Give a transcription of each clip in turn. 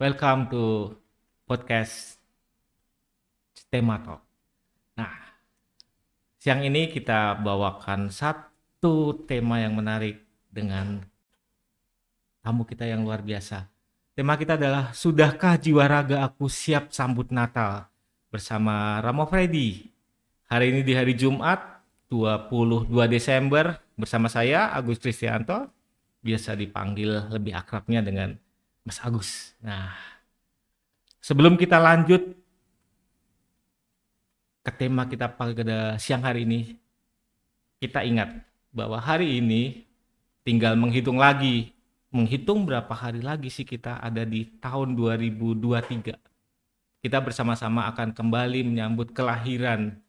Welcome to podcast Tema Talk. Nah, siang ini kita bawakan satu tema yang menarik dengan tamu kita yang luar biasa. Tema kita adalah Sudahkah jiwa raga aku siap sambut Natal bersama Ramo Freddy. Hari ini di hari Jumat 22 Desember bersama saya Agus Kristianto, biasa dipanggil lebih akrabnya dengan Mas Agus. Nah, sebelum kita lanjut ke tema kita pada siang hari ini, kita ingat bahwa hari ini tinggal menghitung berapa hari lagi sih kita ada di tahun 2023. Kita bersama-sama akan kembali menyambut kelahiran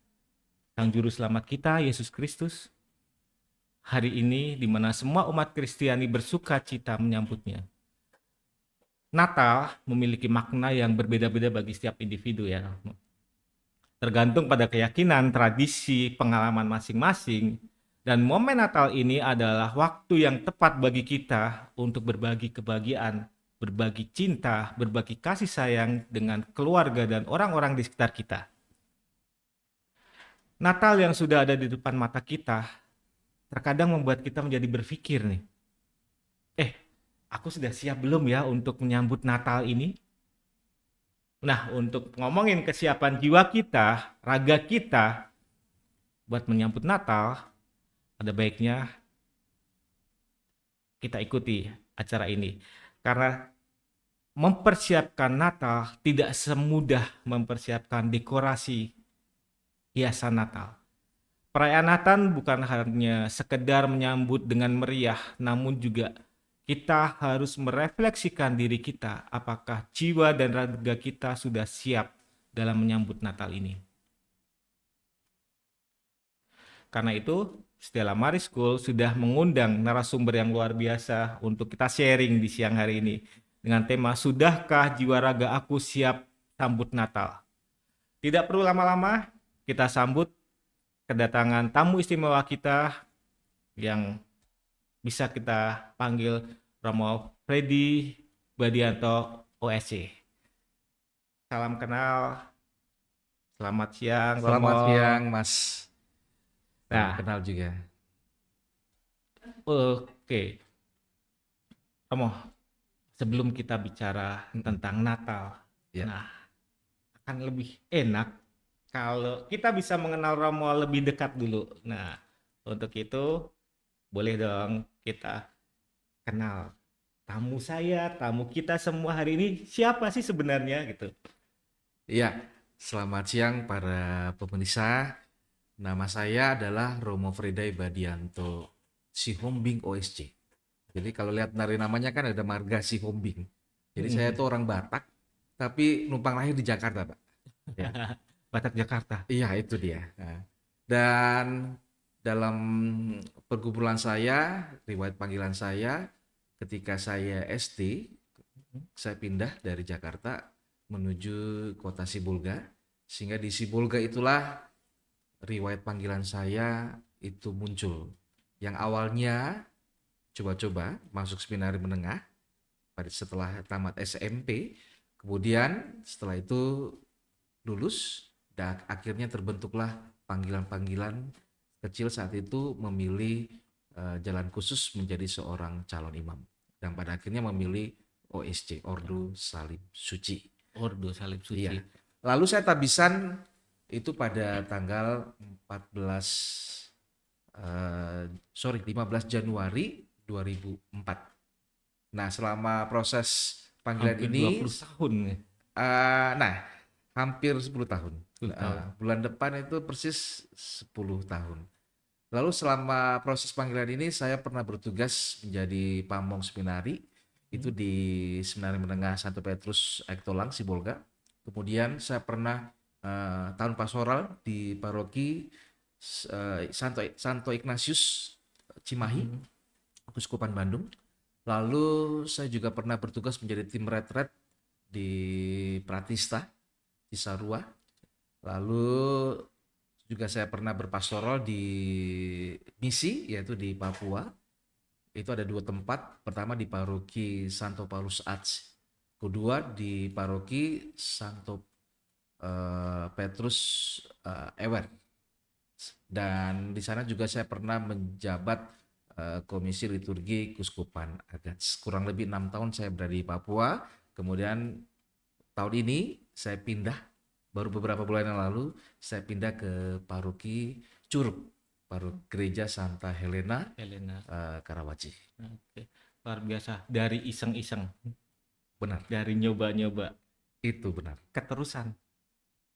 Sang Juru Selamat kita, Yesus Kristus. Hari ini di mana semua umat Kristiani bersuka cita menyambutnya. Natal memiliki makna yang berbeda-beda bagi setiap individu ya. Tergantung pada keyakinan, tradisi, pengalaman masing-masing. Dan momen Natal ini adalah waktu yang tepat bagi kita untuk berbagi kebahagiaan, berbagi cinta, berbagi kasih sayang dengan keluarga dan orang-orang di sekitar kita. Natal yang sudah ada di depan mata kita terkadang membuat kita menjadi berpikir nih, aku sudah siap belum ya untuk menyambut Natal ini? Nah, untuk ngomongin kesiapan jiwa kita, raga kita buat menyambut Natal, ada baiknya kita ikuti acara ini. Karena mempersiapkan Natal tidak semudah mempersiapkan dekorasi hiasan Natal. Perayaan Natal bukan hanya sekedar menyambut dengan meriah, namun juga kita harus merefleksikan diri kita, apakah jiwa dan raga kita sudah siap dalam menyambut Natal ini. Karena itu, Stella Maris School sudah mengundang narasumber yang luar biasa untuk kita sharing di siang hari ini dengan tema Sudahkah jiwa raga aku siap sambut Natal? Tidak perlu lama-lama, kita sambut kedatangan tamu istimewa kita yang bisa kita panggil Romo Freddy Badianto OSC. Salam kenal, selamat siang Selamat Romo. siang, Mas. Salam Nah, kenal juga. oke Romo, sebelum kita bicara tentang Natal, Ya, nah akan lebih enak kalau kita bisa mengenal Romo lebih dekat dulu. Nah, untuk itu boleh dong kita kenal tamu saya, tamu kita semua hari ini siapa sih sebenarnya gitu. iya. Selamat siang para pemirsa. Nama saya adalah Romo Fredai Badianto Sihombing OSC. Jadi kalau lihat dari namanya kan ada marga Sihombing. Jadi saya itu orang Batak, tapi numpang lahir di Jakarta, Pak. Ya, Batak Jakarta. iya itu dia. Nah, dan dalam pergumulan saya, riwayat panggilan saya, ketika saya SD, saya pindah dari Jakarta menuju kota Sibolga, sehingga di Sibolga itulah riwayat panggilan saya itu muncul. Yang awalnya coba-coba masuk seminari menengah setelah tamat SMP, kemudian setelah itu lulus dan akhirnya terbentuklah panggilan-panggilan kecil saat itu memilih jalan khusus menjadi seorang calon imam dan pada akhirnya memilih OSC, Ordo Salib Suci. Ordo Salib Iya. Suci. Lalu saya tabisan itu pada tanggal 14 15 Januari 2004. Nah, selama proses panggilan Hampir ini 20 tahun nih. nah hampir 10 tahun. 10 tahun. Bulan depan itu persis 10 tahun. Lalu selama proses panggilan ini saya pernah bertugas menjadi pamong seminari itu di Seminari Menengah Santo Petrus Ektolang Sibolga. Kemudian saya pernah tahun pastoral di paroki Santo Ignatius Cimahi, Keuskupan Bandung. Lalu saya juga pernah bertugas menjadi tim retret di Pratista Cisarua. Lalu juga saya pernah berpastoral di misi yaitu di Papua. Itu ada 2 tempat. Pertama di paroki Santo Paulus Arts kedua di paroki Santo Petrus Ewer. Dan di sana juga saya pernah menjabat Komisi Liturgi Kuskupan Agats. Kurang lebih 6 tahun saya berada di Papua. Kemudian tahun ini saya pindah, baru beberapa bulan yang lalu saya pindah ke paroki Curup, paroki Gereja Santa Helena Helena. Karawaci. Oke. Luar biasa. Dari iseng-iseng, Benar, dari nyoba-nyoba, itu benar. keterusan.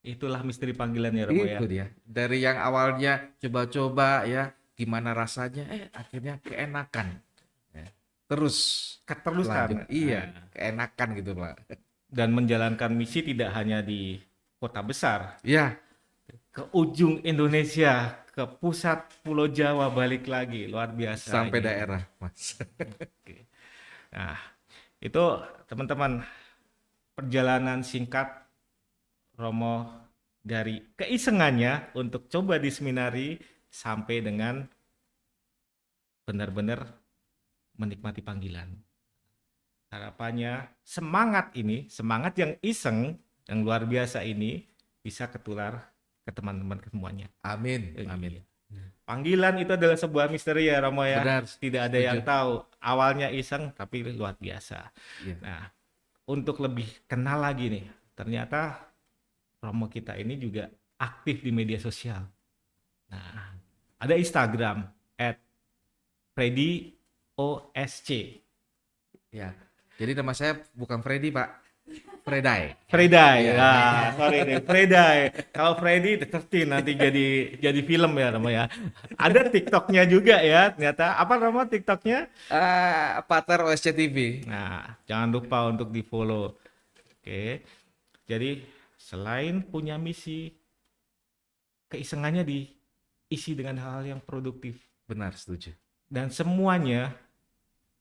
Itulah misteri panggilan ya Romo ya. Itu dia. Dari yang awalnya coba-coba ya, gimana rasanya, akhirnya keenakan. Ya. Terus lanjut, Keterusan. iya, keenakan gitu Pak. Dan menjalankan misi tidak hanya di kota besar, Ya, ke ujung Indonesia, ke pusat Pulau Jawa, balik lagi. Luar biasa sampai ini. daerah, Mas. Oke. Nah, itu teman-teman perjalanan singkat Romo dari keisengannya untuk coba di seminari sampai dengan benar-benar menikmati panggilan. Harapannya semangat ini, semangat yang iseng, yang luar biasa ini bisa ketular ke teman-teman semuanya. Amin, amin. Panggilan itu adalah sebuah misteri ya Romo ya. Benar, Tidak ada setuju. yang tahu. Awalnya iseng tapi luar biasa. Iya. Nah, untuk lebih kenal lagi nih, ternyata Romo kita ini juga aktif di media sosial. Nah, ada Instagram @FreddyOSC. Ya. Jadi nama saya bukan Freddy, Pak. Freday. Freday, Iya. sorry deh, Freday. Kalau Freddy 13 nanti jadi film ya Romo ya. Ada TikToknya juga ya, ternyata. Apa Romo TikToknya? Pater OSC TV. Nah, jangan lupa untuk di-follow. Oke. Jadi selain punya misi, keisengannya diisi dengan hal-hal yang produktif Benar, setuju. dan semuanya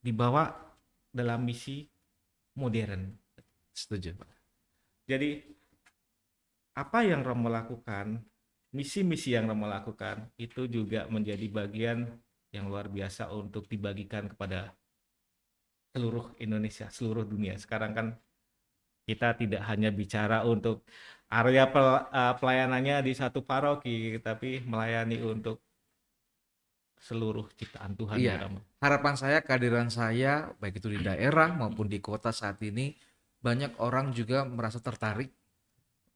dibawa dalam misi modern. Setuju, Pak. Jadi apa yang Romo lakukan, misi-misi yang Romo lakukan itu juga menjadi bagian yang luar biasa untuk dibagikan kepada seluruh Indonesia, seluruh dunia. Sekarang kan kita tidak hanya bicara untuk area pelayanannya di satu paroki, tapi melayani untuk seluruh ciptaan Tuhan ya Iya. Romo. Harapan saya, kehadiran saya, baik itu di daerah maupun di kota saat ini, banyak orang juga merasa tertarik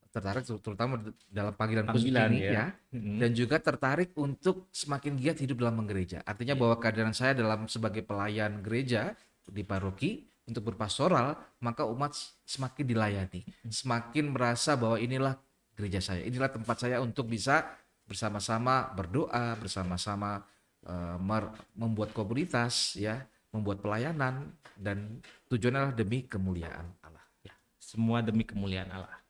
terutama dalam panggilan khusus Panggilan ini ya. ya, dan juga tertarik untuk semakin giat hidup dalam menggereja. Artinya bahwa kehadiran saya dalam sebagai pelayan gereja di paroki untuk berpastoral, maka umat semakin dilayani, semakin merasa bahwa inilah gereja saya, inilah tempat saya untuk bisa bersama-sama berdoa, bersama-sama membuat komunitas ya, membuat pelayanan, dan tujuannya adalah demi kemuliaan Allah. Ya, semua demi kemuliaan Allah.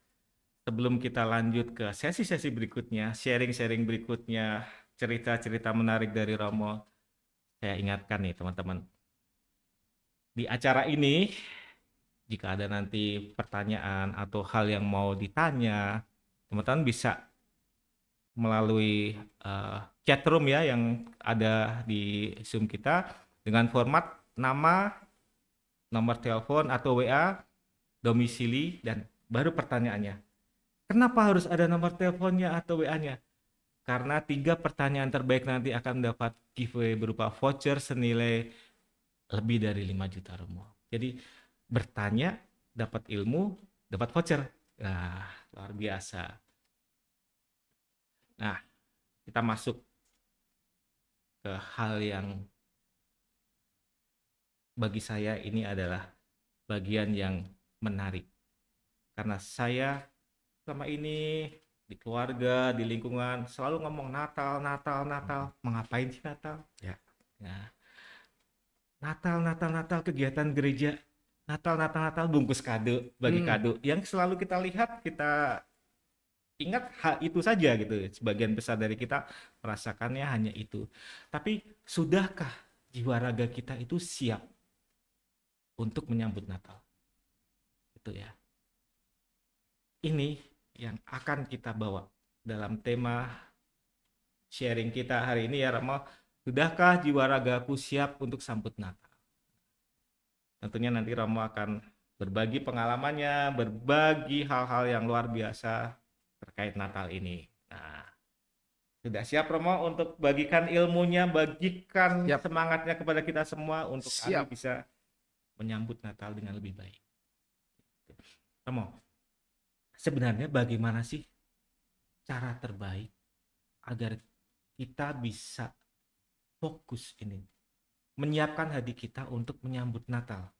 Sebelum kita lanjut ke sesi-sesi berikutnya, sharing-sharing berikutnya, cerita-cerita menarik dari Romo, saya ingatkan nih teman-teman. Di acara ini, jika ada nanti pertanyaan atau hal yang mau ditanya, teman-teman bisa melalui chat room ya yang ada di Zoom kita dengan format nama, nomor telepon atau WA, domisili, dan baru pertanyaannya. Kenapa harus ada nomor teleponnya atau WA-nya? Karena 3 pertanyaan terbaik nanti akan mendapat giveaway berupa voucher senilai lebih dari 5 juta Romo. Jadi bertanya, dapat ilmu, dapat voucher. Nah, luar biasa. Nah, kita masuk ke hal yang bagi saya ini adalah bagian yang menarik. Karena saya selama ini di keluarga, di lingkungan selalu ngomong Natal, Natal, Natal. Mengapain sih Natal? Ya. Nah, Natal kegiatan gereja. Natal bungkus kado, bagi kado. Yang selalu kita lihat, kita ingat hal itu saja gitu. Sebagian besar dari kita merasakannya hanya itu. Tapi sudahkah jiwa raga kita itu siap untuk menyambut Natal? Itu ya. Ini yang akan kita bawa dalam tema sharing kita hari ini ya Rama. Sudahkah jiwa ragaku siap untuk sambut Natal? Tentunya nanti Rama akan berbagi pengalamannya, berbagi hal-hal yang luar biasa terkait Natal ini. Nah, sudah siap Romo untuk bagikan ilmunya, bagikan Siap, semangatnya kepada kita semua untuk kami siap. bisa menyambut Natal dengan lebih baik. Romo, sebenarnya bagaimana sih cara terbaik agar kita bisa fokus ini, menyiapkan hati kita untuk menyambut Natal?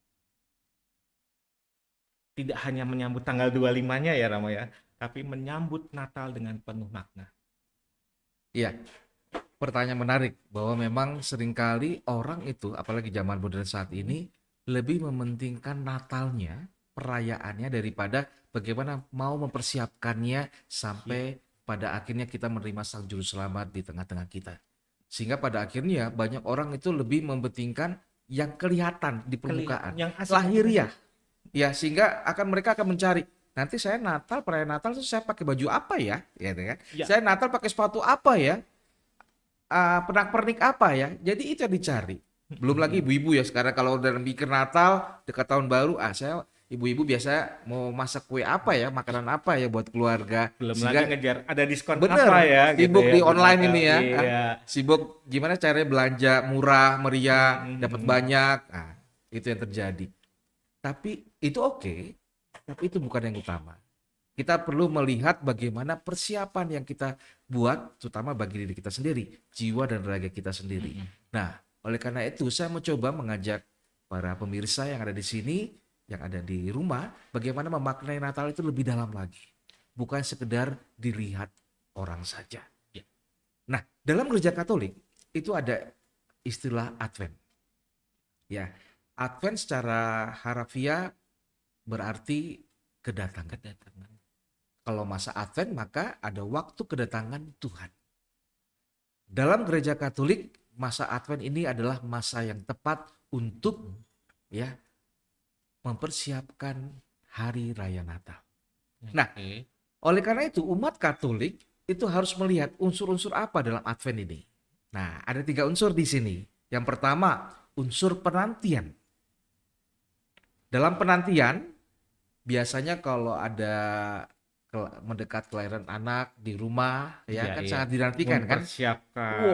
Tidak hanya menyambut tanggal 25-nya ya Romo ya, tapi menyambut Natal dengan penuh makna. Iya, pertanyaan menarik bahwa memang seringkali orang itu, apalagi zaman modern saat ini, lebih mementingkan Natalnya, perayaannya daripada bagaimana mau mempersiapkannya sampai pada akhirnya kita menerima Sang Juru Selamat di tengah-tengah kita. Sehingga pada akhirnya banyak orang itu lebih mementingkan yang kelihatan di Kelihatan permukaan, yang asik. lahiriah. Ya, sehingga mereka akan mencari, nanti saya Natal, perayaan Natal itu saya pakai baju apa ya? Ya, kan? Ya, Saya Natal pakai sepatu apa ya? Pernak-pernik apa ya? Jadi itu yang dicari. Belum lagi ibu-ibu ya sekarang kalau udah mikir Natal dekat tahun baru, saya ibu-ibu biasa mau masak kue apa ya, makanan apa ya buat keluarga. belum lagi Sehingga ngejar ada diskon bener, apa ya gitu sibuk ya di di online Natal. ini ya. Iya. Sibuk gimana caranya belanja murah, meriah, dapat Mm-mm. banyak. Itu yang terjadi. Tapi itu oke, tapi itu bukan yang utama. Kita perlu melihat bagaimana persiapan yang kita buat, terutama bagi diri kita sendiri, jiwa dan raga kita sendiri. Nah, oleh karena itu saya mencoba mengajak para pemirsa yang ada di sini, yang ada di rumah, bagaimana memaknai Natal itu lebih dalam lagi. Bukan sekedar dilihat orang saja. Ya. Nah, dalam gereja Katolik itu ada istilah Advent. Ya, Advent secara harafiah berarti kedatangan. Kalau masa Advent maka ada waktu kedatangan Tuhan. Dalam gereja Katolik masa Advent ini adalah masa yang tepat untuk mempersiapkan hari raya Natal. Nah, oleh karena itu umat Katolik itu harus melihat unsur-unsur apa dalam Advent ini. Nah, ada 3 unsur di sini. Yang pertama, unsur penantian. Dalam penantian biasanya kalau ada mendekat kelahiran anak di rumah sangat dinantikan kan.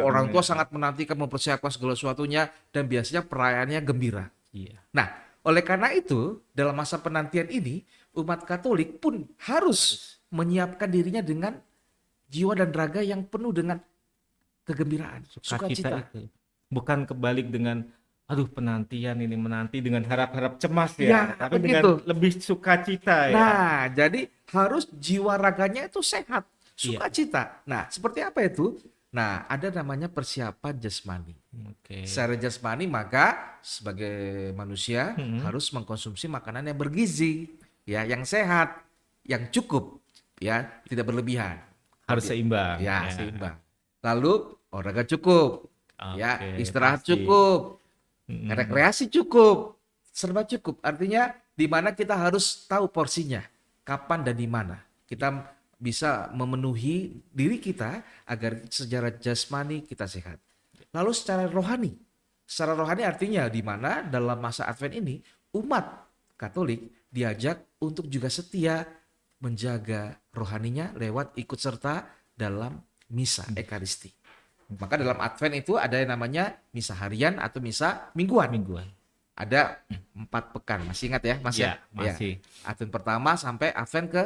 Orang tua sangat menantikan, mempersiapkan segala sesuatunya dan biasanya perayaannya gembira. Nah, oleh karena itu dalam masa penantian ini umat Katolik pun harus menyiapkan dirinya dengan jiwa dan raga yang penuh dengan kegembiraan, sukacita. Bukan kebalik dengan aduh penantian ini menanti dengan harap-harap cemas ya, tapi begitu. dengan lebih sukacita ya. Nah, jadi harus jiwa raganya itu sehat, sukacita. Nah, seperti apa itu? Nah, ada namanya persiapan jasmani. Secara jasmani maka sebagai manusia harus mengkonsumsi makanan yang bergizi, ya, yang sehat, yang cukup, ya, tidak berlebihan. Harus seimbang. Ya, seimbang. Lalu olahraga cukup, ya, istirahat cukup. Rekreasi cukup, serba cukup. Artinya di mana kita harus tahu porsinya, kapan dan di mana. Kita bisa memenuhi diri kita agar secara jasmani kita sehat. Lalu secara rohani artinya di mana dalam masa Advent ini umat Katolik diajak untuk juga setia menjaga rohaninya lewat ikut serta dalam misa Ekaristi. Maka dalam Advent itu ada yang namanya misa harian atau misa mingguan. Ada 4 pekan, masih ingat ya Mas ya? Masih. Advent pertama sampai Advent ke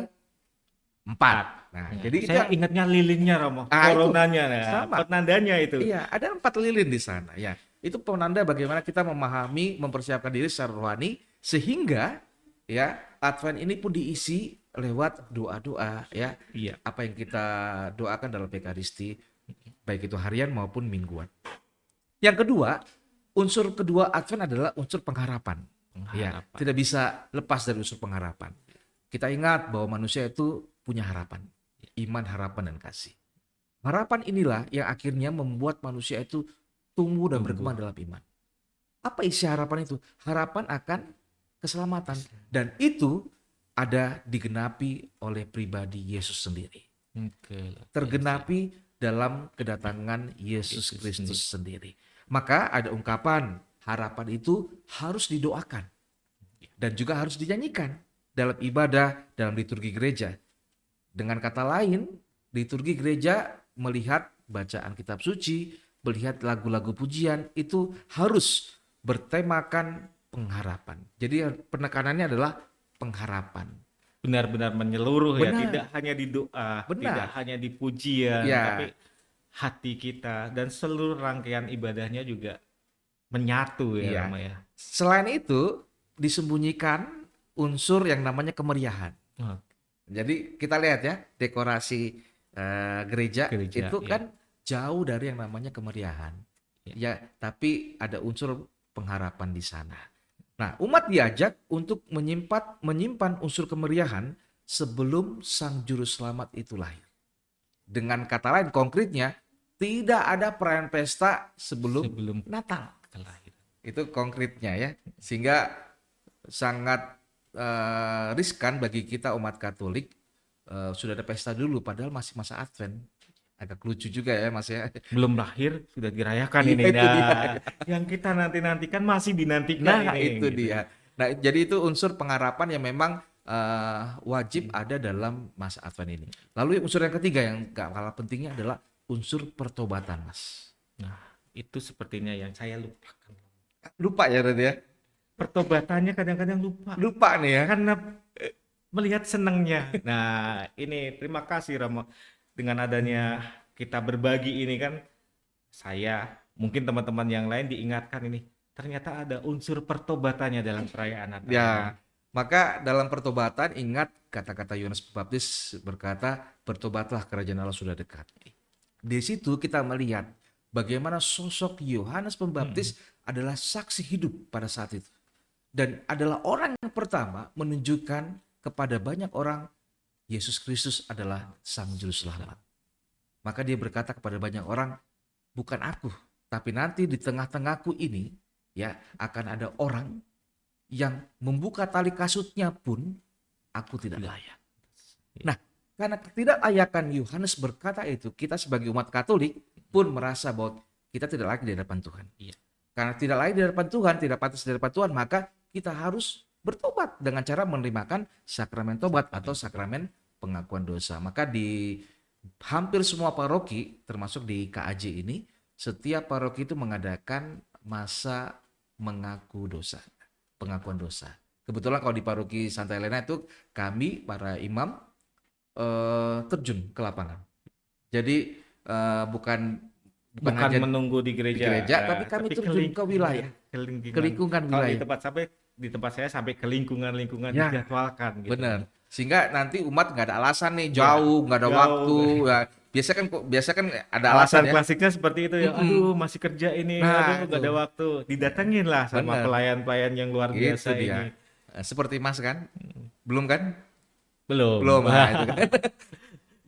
4. Nah, jadi saya ingatnya lilinnya Romo, coronanya, penandanya itu. Iya, ada 4 lilin di sana ya. Itu penanda bagaimana kita memahami, mempersiapkan diri secara rohani sehingga ya Advent ini pun diisi lewat doa-doa ya. Apa yang kita doakan dalam Ekaristi baik itu harian maupun mingguan. Yang kedua, unsur kedua Advent adalah unsur pengharapan. Ya, tidak bisa lepas dari unsur pengharapan. Kita ingat bahwa manusia itu punya harapan, iman, harapan, dan kasih. Harapan inilah yang akhirnya membuat manusia itu tumbuh dan berkembang dalam iman. Apa isi harapan itu? Harapan akan keselamatan. Dan itu ada digenapi oleh pribadi Yesus sendiri. Tergenapi dalam kedatangan Yesus Kristus sendiri. Maka ada ungkapan harapan itu harus didoakan. dan juga harus dinyanyikan dalam ibadah, dalam liturgi gereja. Dengan kata lain, liturgi gereja melihat bacaan kitab suci, melihat lagu-lagu pujian itu harus bertemakan pengharapan. Jadi penekanannya adalah pengharapan. Benar-benar menyeluruh ya, Benar, tidak hanya di doa, tidak benar. hanya di pujian, Ya, tapi hati kita dan seluruh rangkaian ibadahnya juga menyatu ya iya. Rama ya. Selain itu, disembunyikan unsur yang namanya kemeriahan. Oh, Jadi kita lihat ya, dekorasi gereja gereja itu ya. kan jauh dari yang namanya kemeriahan. Ya. Ya, tapi ada unsur pengharapan di sana. Nah, umat diajak untuk menyimpan unsur kemeriahan sebelum Sang Juru Selamat itu lahir. Dengan kata lain, konkretnya tidak ada perayaan pesta sebelum Sebelum Natal. kelahiran. Itu konkretnya ya, sehingga sangat riskan bagi kita umat Katolik sudah ada pesta dulu, padahal masih masa Advent. Agak lucu juga ya Mas ya. Belum lahir sudah dirayakan Iya ini. itu dia. Nah, yang kita nanti-nantikan masih dinantikan Nah ini itu gitu. dia. Nah jadi itu unsur pengharapan yang memang wajib ada dalam masa Advent ini. Lalu unsur yang ketiga yang gak kalah pentingnya adalah unsur pertobatan Mas. Nah, itu sepertinya yang saya lupakan. Lupa ya berarti ya? Pertobatannya kadang-kadang lupa Lupa nih ya? karena melihat senangnya. Nah, ini terima kasih Ramo dengan adanya kita berbagi ini kan saya mungkin teman-teman yang lain diingatkan ini ternyata ada unsur pertobatannya dalam perayaan Natal ini. Ya, maka dalam pertobatan ingat kata-kata Yohanes Pembaptis berkata, bertobatlah kerajaan Allah sudah dekat. Di situ kita melihat bagaimana sosok Yohanes Mm-mm. Pembaptis adalah saksi hidup pada saat itu. Dan adalah orang yang pertama menunjukkan kepada banyak orang Yesus Kristus adalah Sang Juru Selamat. Maka dia berkata kepada banyak orang, bukan aku, tapi nanti di tengah-tengahku ini ya akan ada orang yang membuka tali kasutnya pun aku tidak Tidak. layak. Nah, karena ketidaklayakan Yohanes berkata itu, kita sebagai umat Katolik pun merasa bahwa kita tidak layak di hadapan Tuhan. Iya. Karena tidak layak di hadapan Tuhan, tidak pantas di hadapan Tuhan, maka kita harus bertobat dengan cara menerimakan sakramen tobat atau sakramen pengakuan dosa. Maka di hampir semua paroki, termasuk di KAJ ini, setiap paroki itu mengadakan masa mengaku dosa, pengakuan dosa. Kebetulan kalau di paroki Santa Helena itu kami para imam terjun ke lapangan. Jadi bukan bukan Bukan hanya menunggu di di gereja, gereja, tapi kami tapi terjun ke wilayah, ke ke lingkungan. lingkungan Kalau wilayah. di tempat saya sampai ke lingkungan-lingkungan Ya, dijadwalkan gitu benar. Ramo. Sehingga nanti umat nggak ada alasan nih Ya, jauh, nggak ada waktu. jauh. Ya, biasa kan ada alasan Alasan ya. klasiknya seperti itu ya. Mm-mm. Aduh, masih kerja ini. Aduh, Nah gak itu ada waktu. Didatengin lah sama benar. pelayan-pelayan yang luar Itu biasa ini. dia. Seperti Mas kan? Belum kan? Belum. Belum. Nah, itu kan.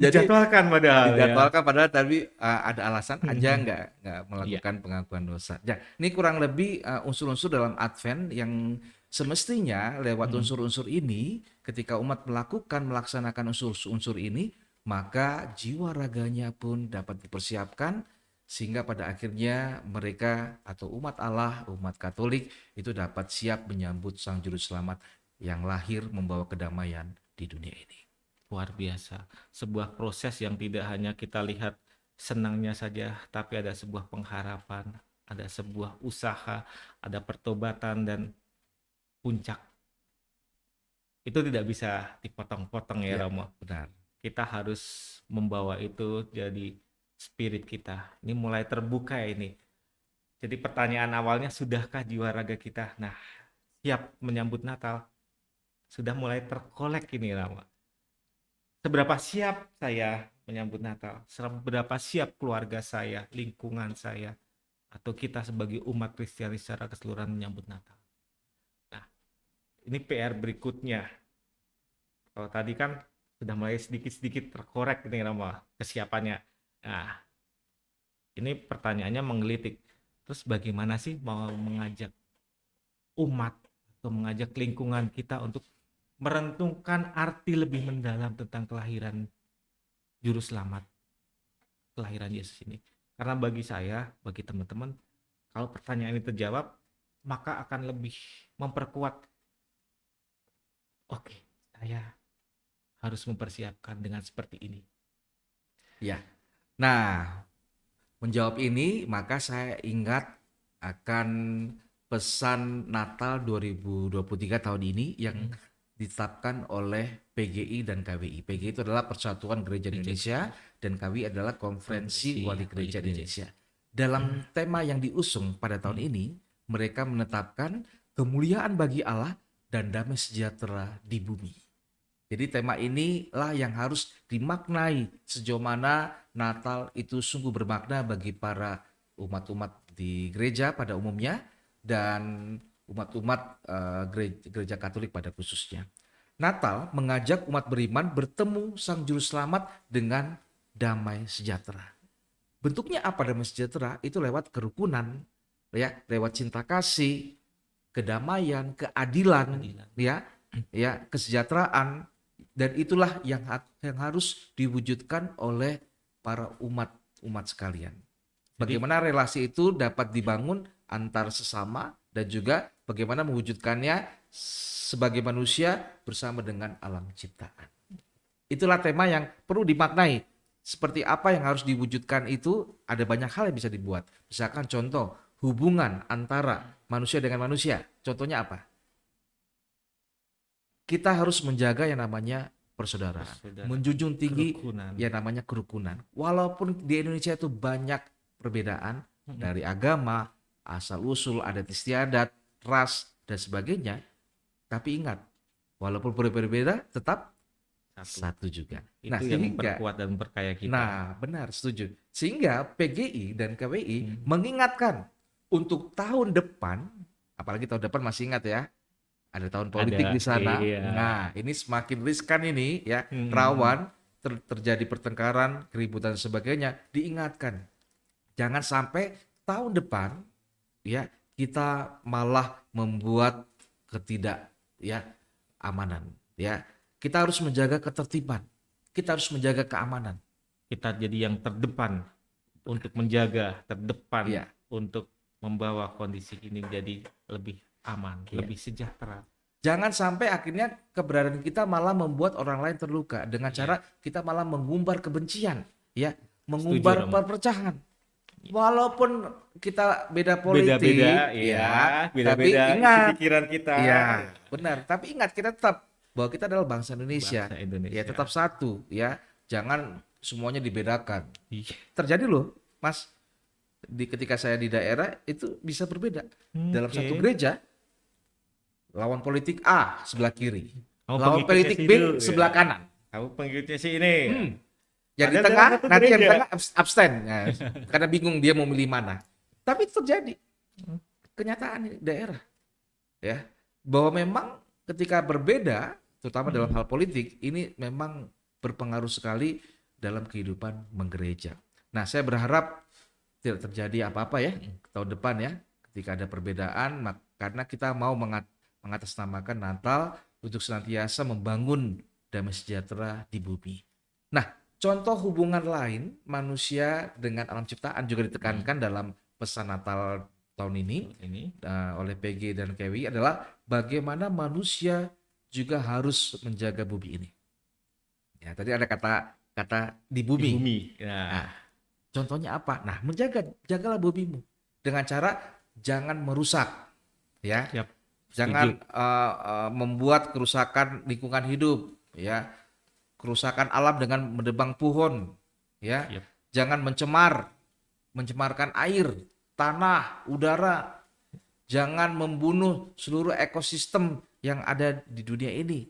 Jadi Dijadwalkan padahal ya. dijadwalkan padahal tadi ada alasan aja nggak Iya. melakukan pengakuan dosa. Ya, ini kurang lebih unsur-unsur dalam Advent yang semestinya lewat Hmm. unsur-unsur ini ketika umat melaksanakan unsur-unsur ini maka jiwa raganya pun dapat dipersiapkan sehingga pada akhirnya mereka atau umat Allah, umat Katolik itu dapat siap menyambut Sang Juru Selamat yang lahir membawa kedamaian di dunia ini. Luar biasa. Sebuah proses yang tidak hanya kita lihat senangnya saja, tapi ada sebuah pengharapan, ada sebuah usaha, ada pertobatan dan puncak. Itu tidak bisa dipotong-potong ya Ya, Romo. benar. Kita harus membawa itu jadi spirit kita. Ini mulai terbuka ini. Jadi pertanyaan awalnya, sudahkah jiwa raga kita siap menyambut Natal? Sudah mulai terkolek ini Romo. Seberapa siap saya menyambut Natal? Seberapa siap keluarga saya, lingkungan saya, atau kita sebagai umat Kristiani secara keseluruhan menyambut Natal? Nah, ini PR berikutnya. Kalau tadi kan sudah mulai sedikit-sedikit terkorek nih Rama kesiapannya. Nah, ini pertanyaannya menggelitik. Terus bagaimana sih mau mengajak umat atau mengajak lingkungan kita untuk merenungkan arti lebih mendalam tentang kelahiran Juru Selamat, kelahiran Yesus ini. Karena bagi saya, bagi teman-teman, kalau pertanyaan ini terjawab, maka akan lebih memperkuat oke, saya harus mempersiapkan dengan seperti ini. Ya. Nah, menjawab ini maka saya ingat akan pesan Natal 2023 tahun ini yang ditetapkan oleh PGI dan KWI. PGI itu adalah Persatuan Gereja Indonesia dan KWI adalah Konferensi Wali Gereja Indonesia. Dalam tema yang diusung pada tahun ini, mereka menetapkan kemuliaan bagi Allah dan damai sejahtera di bumi. Jadi tema inilah yang harus dimaknai sejauh mana Natal itu sungguh bermakna bagi para umat-umat di gereja pada umumnya dan umat-umat gereja Katolik pada khususnya. Natal mengajak umat beriman bertemu Sang Juru Selamat dengan damai sejahtera. Bentuknya apa damai sejahtera? Itu lewat kerukunan, ya, lewat cinta kasih, kedamaian, keadilan, ya, kesejahteraan. Dan itulah yang harus diwujudkan oleh para umat sekalian. Bagaimana relasi itu dapat dibangun antar sesama dan juga bagaimana mewujudkannya sebagai manusia bersama dengan alam ciptaan. Itulah tema yang perlu dimaknai. Seperti apa yang harus diwujudkan itu ada banyak hal yang bisa dibuat. Misalkan contoh hubungan antara manusia dengan manusia. Contohnya apa? Kita harus menjaga yang namanya persaudaraan, menjunjung tinggi yang namanya kerukunan. Walaupun di Indonesia itu banyak perbedaan dari agama, asal-usul, adat istiadat, ras, dan sebagainya, tapi ingat, walaupun berbeda, tetap satu juga. Itu yang memperkuat dan memperkaya kita. Nah, benar, setuju. Sehingga PGI dan KWI mengingatkan untuk tahun depan, apalagi tahun depan masih ingat ya, ada tahun politik di sana. Iya. Nah, ini semakin riskan ini ya, rawan terjadi pertengkaran, keributan dan sebagainya. Diingatkan, jangan sampai tahun depan ya kita malah membuat amanan ya. Kita harus menjaga ketertiban. Kita harus menjaga keamanan. Kita jadi yang terdepan untuk menjaga, terdepan untuk membawa kondisi ini menjadi lebih aman, lebih sejahtera. Jangan sampai akhirnya keberadaan kita malah membuat orang lain terluka dengan cara kita malah mengumbar kebencian, ya, mengumbar perpecahan. Walaupun kita beda politik, tapi ingat pikiran kita. Ya, benar. Tapi ingat kita tetap bahwa kita adalah bangsa Indonesia. Ya, tetap satu, ya. Jangan semuanya dibedakan. Terjadi loh, Mas. Ketika saya di daerah itu bisa berbeda. Dalam satu gereja lawan politik A sebelah kiri, lawan politik B sebelah kanan. Kamu pengikutnya si ini. Yang di tengah, nanti yang di tengah abstain, karena bingung dia mau milih mana. Tapi itu terjadi kenyataan di daerah, ya, bahwa memang ketika berbeda, terutama dalam hal politik, ini memang berpengaruh sekali dalam kehidupan menggereja. Nah, saya berharap tidak terjadi apa-apa ya tahun depan ya, ketika ada perbedaan, karena kita mau mengatasnamakan Natal untuk senantiasa membangun damai sejahtera di bumi. Nah, contoh hubungan lain manusia dengan alam ciptaan juga ditekankan dalam pesan Natal tahun ini oleh PG dan KWI adalah bagaimana manusia juga harus menjaga bumi ini. Ya, tadi ada kata di bumi. Nah, contohnya apa? Nah, jagalah bumimu dengan cara jangan merusak, ya. Jangan membuat kerusakan lingkungan hidup, ya. Kerusakan alam dengan menebang pohon, ya. Jangan mencemarkan air, tanah, udara. Jangan membunuh seluruh ekosistem yang ada di dunia ini.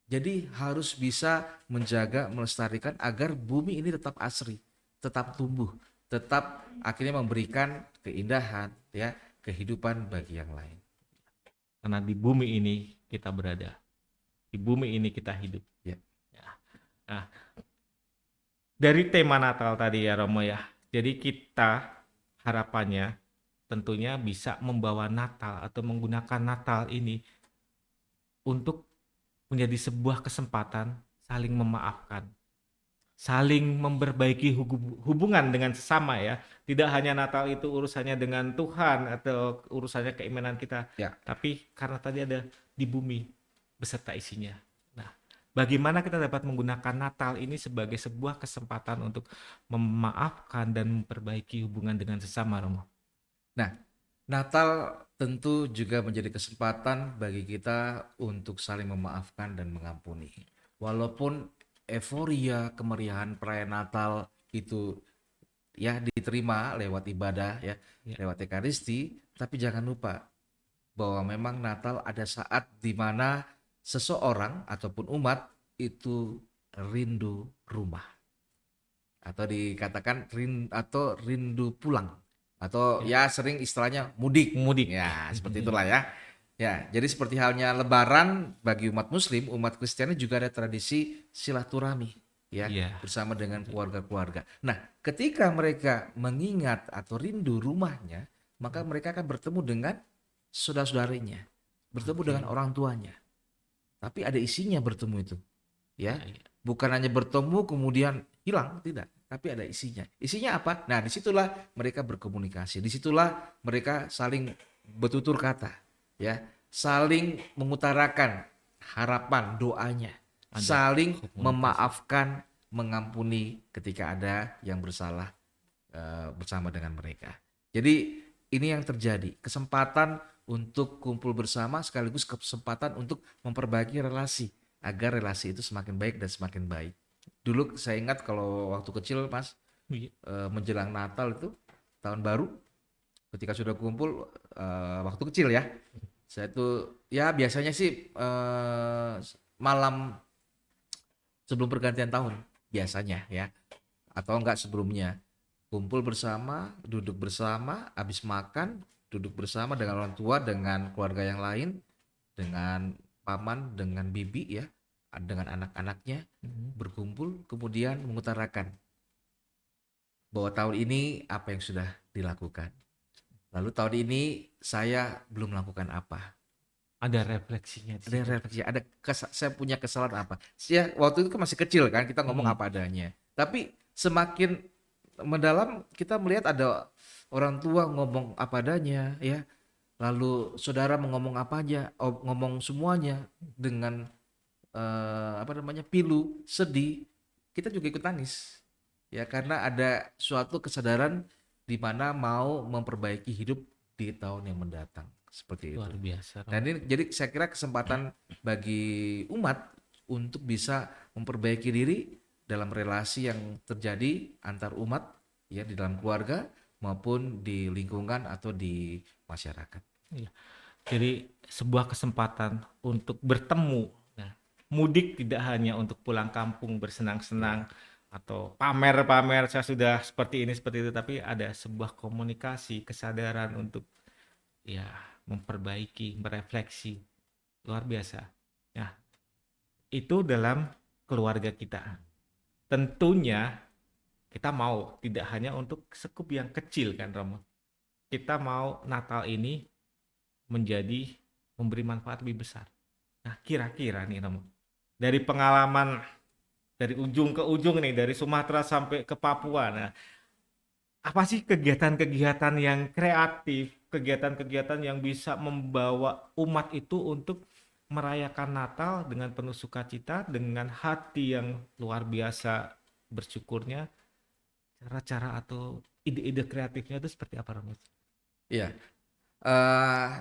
Jadi harus bisa menjaga, melestarikan agar bumi ini tetap asri, tetap tumbuh, tetap akhirnya memberikan keindahan, ya, kehidupan bagi yang lain. Karena di bumi ini kita berada, di bumi ini kita hidup. Nah, dari tema Natal tadi ya Romo ya, jadi kita harapannya tentunya bisa membawa Natal atau menggunakan Natal ini untuk menjadi sebuah kesempatan saling memaafkan, saling memperbaiki hubungan dengan sesama ya. Tidak hanya Natal itu urusannya dengan Tuhan atau urusannya keimanan kita, tapi karena tadi ada di bumi. beserta isinya. Nah, bagaimana kita dapat menggunakan Natal ini sebagai sebuah kesempatan untuk memaafkan dan memperbaiki hubungan dengan sesama, Romo? Nah, Natal tentu juga menjadi kesempatan bagi kita untuk saling memaafkan dan mengampuni. Walaupun euforia kemeriahan perayaan Natal itu ya diterima lewat ibadah ya, Ya, lewat Ekaristi, tapi jangan lupa bahwa memang Natal ada saat di mana seseorang ataupun umat itu rindu rumah atau dikatakan rindu pulang atau ya. ya sering istilahnya mudik. Mudik. Ya, seperti itulah ya. Ya, jadi seperti halnya Lebaran bagi umat Muslim, umat Kristiani juga ada tradisi silaturahmi ya Iya. bersama dengan keluarga-keluarga. Nah, ketika mereka mengingat atau rindu rumahnya, maka mereka akan bertemu dengan saudara-saudaranya, bertemu Oke. dengan orang tuanya. Tapi ada isinya bertemu itu, ya. Ya, ya. Bukan hanya bertemu kemudian hilang, tidak. Tapi ada isinya. Isinya apa? Nah, disitulah mereka berkomunikasi. Disitulah mereka saling bertutur kata, ya, saling mengutarakan harapan, doanya, Ada saling komunikasi. memaafkan, mengampuni ketika ada yang bersalah bersama dengan mereka. Jadi ini yang terjadi, kesempatan untuk kumpul bersama sekaligus kesempatan untuk memperbaiki relasi agar relasi itu semakin baik dan semakin baik. Dulu saya ingat kalau waktu kecil Mas, Iya. menjelang Natal itu tahun baru ketika sudah kumpul waktu kecil ya. Saya tuh ya biasanya sih malam sebelum pergantian tahun biasanya ya atau enggak sebelumnya kumpul bersama, duduk bersama, habis makan, duduk bersama dengan orang tua, dengan keluarga yang lain, dengan paman, dengan bibi ya, dengan anak-anaknya Mhm. berkumpul kemudian mengutarakan bahwa tahun ini apa yang sudah dilakukan. Lalu tahun ini saya belum melakukan apa. Ada refleksinya di Ada situ. refleksi, saya punya kesalahan apa. Saya waktu itu kan masih kecil kan, kita ngomong Mhm. apa adanya. Tapi semakin mendalam kita melihat ada orang tua ngomong apa adanya ya. Lalu saudara mau ngomong apa aja, ngomong semuanya dengan apa namanya pilu, sedih, kita juga ikut nangis. Ya karena ada suatu kesadaran di mana mau memperbaiki hidup di tahun yang mendatang seperti itu. Luar biasa, Dan Romo. ini jadi saya kira kesempatan bagi umat untuk bisa memperbaiki diri dalam relasi yang terjadi antar umat ya di dalam keluarga maupun di lingkungan atau di masyarakat. Iya. Jadi sebuah kesempatan untuk bertemu. Nah, mudik tidak hanya untuk pulang kampung bersenang-senang Ya, atau pamer-pamer saya sudah seperti ini seperti itu, tapi ada sebuah komunikasi, kesadaran untuk ya memperbaiki, merefleksi. Luar biasa. Nah, itu dalam keluarga kita. Tentunya kita mau tidak hanya untuk sekup yang kecil kan, Romo. Kita mau Natal ini menjadi memberi manfaat lebih besar. Nah, kira-kira nih Romo, dari pengalaman dari ujung ke ujung nih, dari Sumatera sampai ke Papua. Nah, apa sih kegiatan-kegiatan yang kreatif, kegiatan-kegiatan yang bisa membawa umat itu untuk merayakan Natal dengan penuh sukacita, dengan hati yang luar biasa bersyukurnya, cara-cara atau ide-ide kreatifnya itu seperti apa, Romo? iya.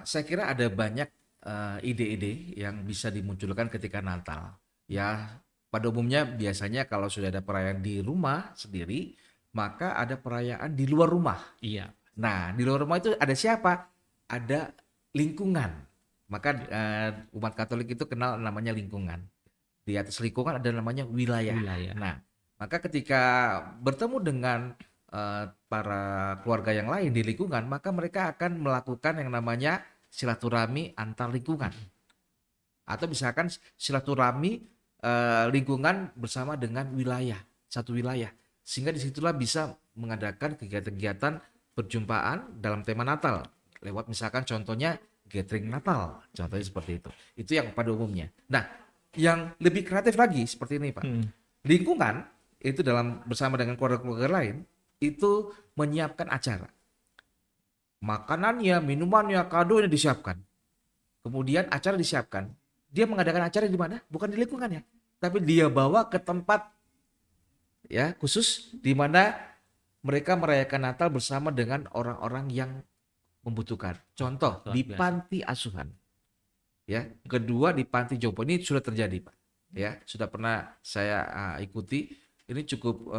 Saya kira ada banyak ide-ide yang bisa dimunculkan ketika Natal. Ya, pada umumnya biasanya kalau sudah ada perayaan di rumah sendiri, maka ada perayaan di luar rumah. Iya. Nah, di luar rumah itu ada siapa? Ada lingkungan. Maka umat Katolik itu kenal namanya lingkungan. Di atas lingkungan ada namanya wilayah. Wilayah. Nah, maka ketika bertemu dengan para keluarga yang lain di lingkungan, maka mereka akan melakukan yang namanya silaturahmi antar lingkungan. Atau misalkan silaturahmi lingkungan bersama dengan wilayah, satu wilayah. Sehingga disitulah bisa mengadakan kegiatan-kegiatan perjumpaan dalam tema Natal. Lewat misalkan contohnya gathering Natal, contohnya seperti itu. Itu yang pada umumnya. Nah, yang lebih kreatif lagi seperti ini, Pak. Hmm. Lingkungan itu dalam bersama dengan keluarga-keluarga lain itu menyiapkan acara. Makanannya, minumannya, kadonya disiapkan. Kemudian acara disiapkan. dia mengadakan acara di mana? Bukan di lingkungannya, tapi dia bawa ke tempat ya khusus di mana mereka merayakan Natal bersama dengan orang-orang yang membutuhkan. Contoh Luar di biasa. panti asuhan, ya. Kedua di panti jompo ini sudah terjadi, Pak. Ya, sudah pernah saya ikuti. Ini cukup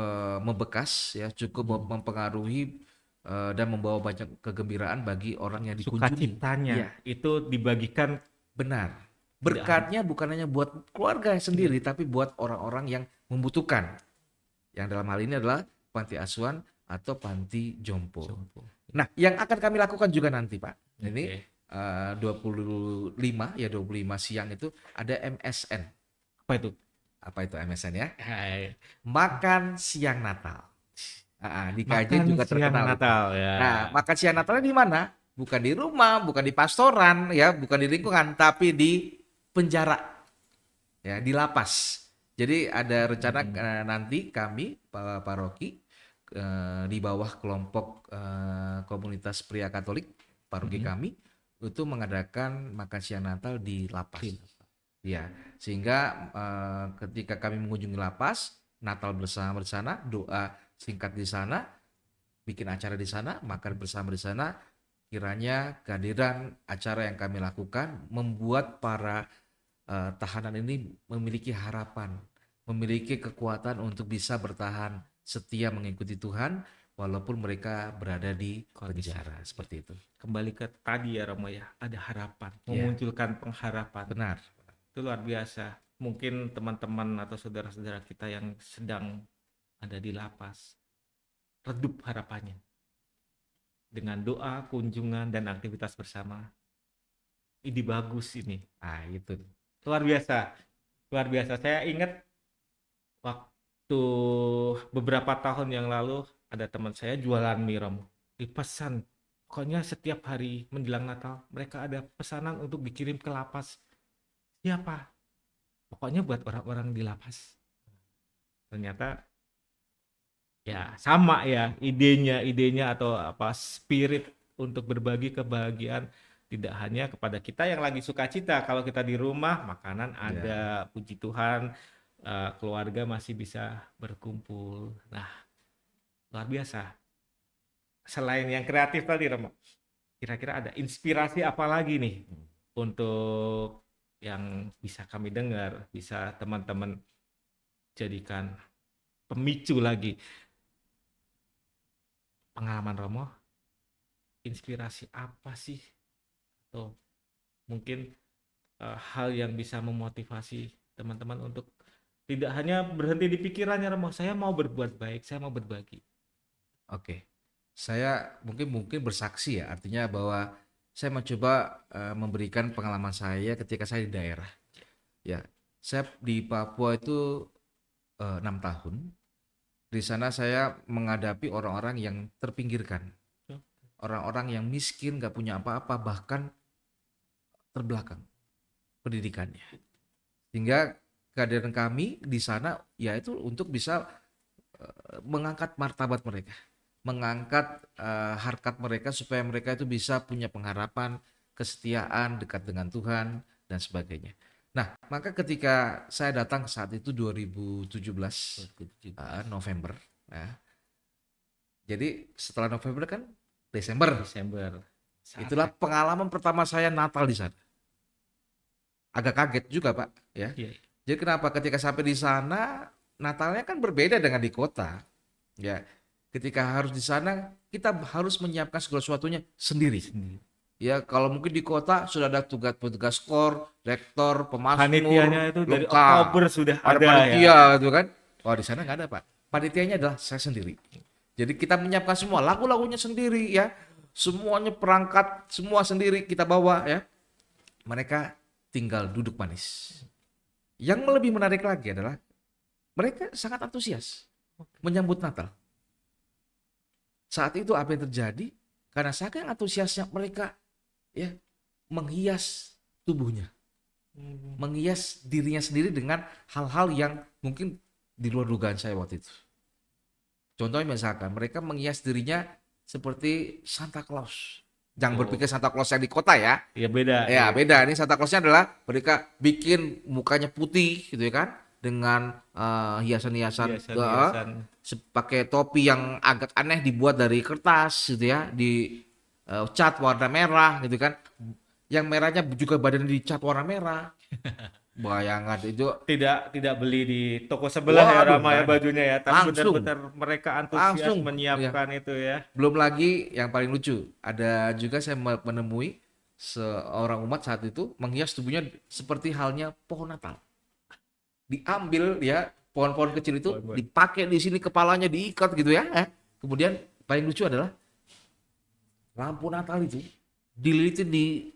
membekas, ya, cukup mempengaruhi dan membawa banyak kegembiraan bagi orang yang dikunjungi. Sukacitanya Iya, itu dibagikan benar. tidak hanya Berkatnya bukan hanya buat keluarga sendiri, tapi buat orang-orang yang membutuhkan. Yang dalam hal ini adalah panti asuhan atau panti jompo. jompo. Nah, yang akan kami lakukan juga nanti, Pak. Ini Oke. 25 siang itu ada MSN. Apa itu? Apa itu MSN ya? Hai. Makan siang Natal. Di KJ Makan juga siang terkenal itu. Natal ya. Nah, makan siang Natalnya di mana? Bukan di rumah, bukan di pastoran, ya, bukan di lingkungan, tapi di penjara, ya, di lapas. Jadi ada rencana nanti kami paroki di bawah kelompok komunitas pria Katolik paroki kami itu mengadakan makan siang Natal di lapas. Ya, sehingga ketika kami mengunjungi lapas, Natal bersama di sana, doa singkat di sana, bikin acara di sana, makan bersama di sana. Kiranya kehadiran acara yang kami lakukan membuat para tahanan ini memiliki harapan, memiliki kekuatan untuk bisa bertahan setia mengikuti Tuhan walaupun mereka berada di penjara seperti itu. Kembali ke tadi ya Romo ya, ada harapan, Ya. memunculkan pengharapan. Benar. Itu luar biasa. Mungkin teman-teman atau saudara-saudara kita yang sedang ada di lapas, redup harapannya. Dengan doa, kunjungan, dan aktivitas bersama. Ide bagus ini. Itu. Luar biasa. Luar biasa. Saya ingat waktu beberapa tahun yang lalu ada teman saya jualan mie Romo. Dipesan. Pokoknya setiap hari menjelang Natal mereka ada pesanan untuk dikirim ke lapas. Siapa? Pokoknya buat orang-orang di lapas. Ternyata ya sama ya idenya atau apa spirit untuk berbagi kebahagiaan tidak hanya kepada kita yang lagi sukacita. Kalau kita di rumah makanan ada, puji Tuhan, keluarga masih bisa berkumpul. Nah, luar biasa. Selain yang kreatif tadi Romo, kira-kira ada inspirasi apa lagi nih untuk yang bisa kami dengar, bisa teman-teman jadikan pemicu lagi pengalaman Romo? Inspirasi apa sih? Atau mungkin hal yang bisa memotivasi teman-teman untuk tidak hanya berhenti di pikirannya Romo, saya mau berbuat baik, saya mau berbagi. Oke. Saya mungkin bersaksi ya, artinya bahwa saya mencoba memberikan pengalaman saya ketika saya di daerah. Ya, saya di Papua itu 6 tahun. Di sana saya menghadapi orang-orang yang terpinggirkan, orang-orang yang miskin, gak punya apa-apa, bahkan terbelakang pendidikannya. Sehingga kehadiran kami di sana yaitu untuk bisa mengangkat martabat mereka, mengangkat harkat mereka supaya mereka itu bisa punya pengharapan, kesetiaan, dekat dengan Tuhan dan sebagainya. Nah, maka ketika saya datang saat itu 2017 November, ya. Jadi setelah November kan Desember. Itulah pengalaman pertama saya Natal di sana. Agak kaget juga, Pak, ya. Iya. Jadi kenapa ketika sampai di sana Natalnya kan berbeda dengan di kota. Ya, ketika harus di sana kita harus menyiapkan segala sesuatunya sendiri. Ya, kalau mungkin di kota sudah ada tugas-tugas kor, rektor, pemasmur, Panitianya itu dari lengkap. Oktober sudah Ada ada panitia ya. gitu kan. Wah, di sana nggak ada, Pak. Panitianya adalah saya sendiri. Jadi kita menyiapkan semua lagu-lagunya sendiri ya. Semuanya perangkat semua sendiri kita bawa ya. Mereka tinggal duduk manis. Yang lebih menarik lagi adalah mereka sangat antusias menyambut Natal. Saat itu apa yang terjadi? Karena saking antusiasnya mereka ya menghias tubuhnya, menghias dirinya sendiri dengan hal-hal yang mungkin di luar dugaan saya waktu itu. Contohnya misalkan mereka menghias dirinya seperti Santa Claus, Jangan Oh, berpikir Santa Claus yang di kota ya. ya beda. Ya, Ya. beda. Ini Santa Clausnya adalah mereka bikin mukanya putih gitu ya kan, dengan hiasan-hiasan, Hiasan-hiasan. pakai topi yang agak aneh dibuat dari kertas gitu ya, di cat warna merah gitu kan. Yang merahnya juga badannya dicat warna merah. Bayangan itu, Tidak beli di toko sebelah ya waduh, Rama nggak ya ada. bajunya ya, tapi Langsung, benar-benar mereka antusias langsung, ya. menyiapkan itu ya. Belum lagi yang paling lucu, ada juga saya menemui seorang umat saat itu menghias tubuhnya seperti halnya pohon Natal. Diambil ya pohon-pohon kecil itu, Buat- buat. dipakai di sini kepalanya diikat gitu ya. Kemudian paling lucu adalah lampu Natal itu dililitin di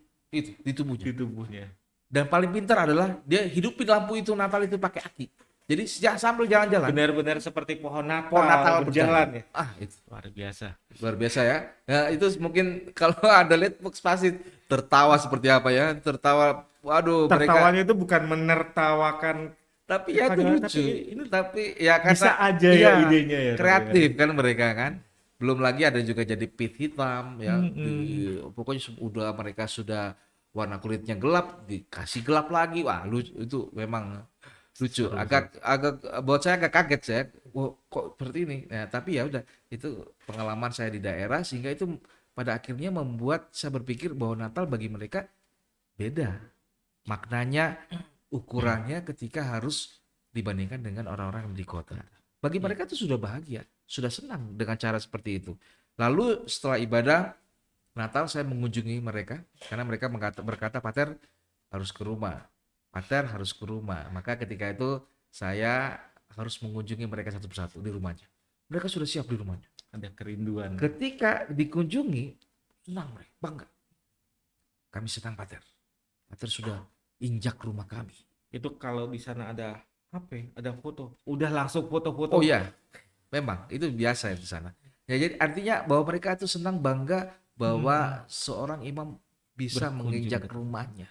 tubuhnya. Di tubuhnya. Dan paling pintar adalah dia hidupin lampu itu Natal itu pakai aki. Jadi sejak sambil jalan-jalan, Benar-benar seperti pohon pohon Natal berjalan ya. Itu Luar biasa. luar biasa ya. Nah, itu mungkin kalau ada lihat Fox pasti tertawa seperti apa ya? Tertawa, waduh, mereka. Tertawanya itu bukan menertawakan, Tapi ya itu Padahal, lucu. tapi Tapi ya bisa karena aja ya iya, idenya ya. kreatif kan mereka kan. Belum lagi ada juga jadi pit hitam ya. Mm-mm. Pokoknya udah mereka sudah warna kulitnya gelap, dikasih gelap lagi. Wah, lucu itu memang lucu. Seru, Agak buat saya agak kaget saya. Wah, kok seperti ini. Nah, tapi ya udah itu pengalaman saya di daerah sehingga itu pada akhirnya membuat saya berpikir bahwa Natal bagi mereka beda. Maknanya, ukurannya ketika harus dibandingkan dengan orang-orang di kota. Bagi mereka itu sudah bahagia, sudah senang dengan cara seperti itu. Lalu setelah ibadah Natal saya mengunjungi mereka karena mereka berkata, Pater harus ke rumah. Pater harus ke rumah. Maka ketika itu saya harus mengunjungi mereka satu persatu di rumahnya. Mereka sudah siap di rumahnya. Ada kerinduan. Ketika dikunjungi, senang mereka, bangga. Kami senang Pater. Pater sudah injak rumah kami. Itu kalau di sana ada HP, ada foto, udah langsung foto-foto. Oh iya, memang itu biasa di sana. Ya, jadi artinya bahwa mereka itu senang, bangga bahwa seorang imam bisa Berkunjung menginjak ke rumahnya.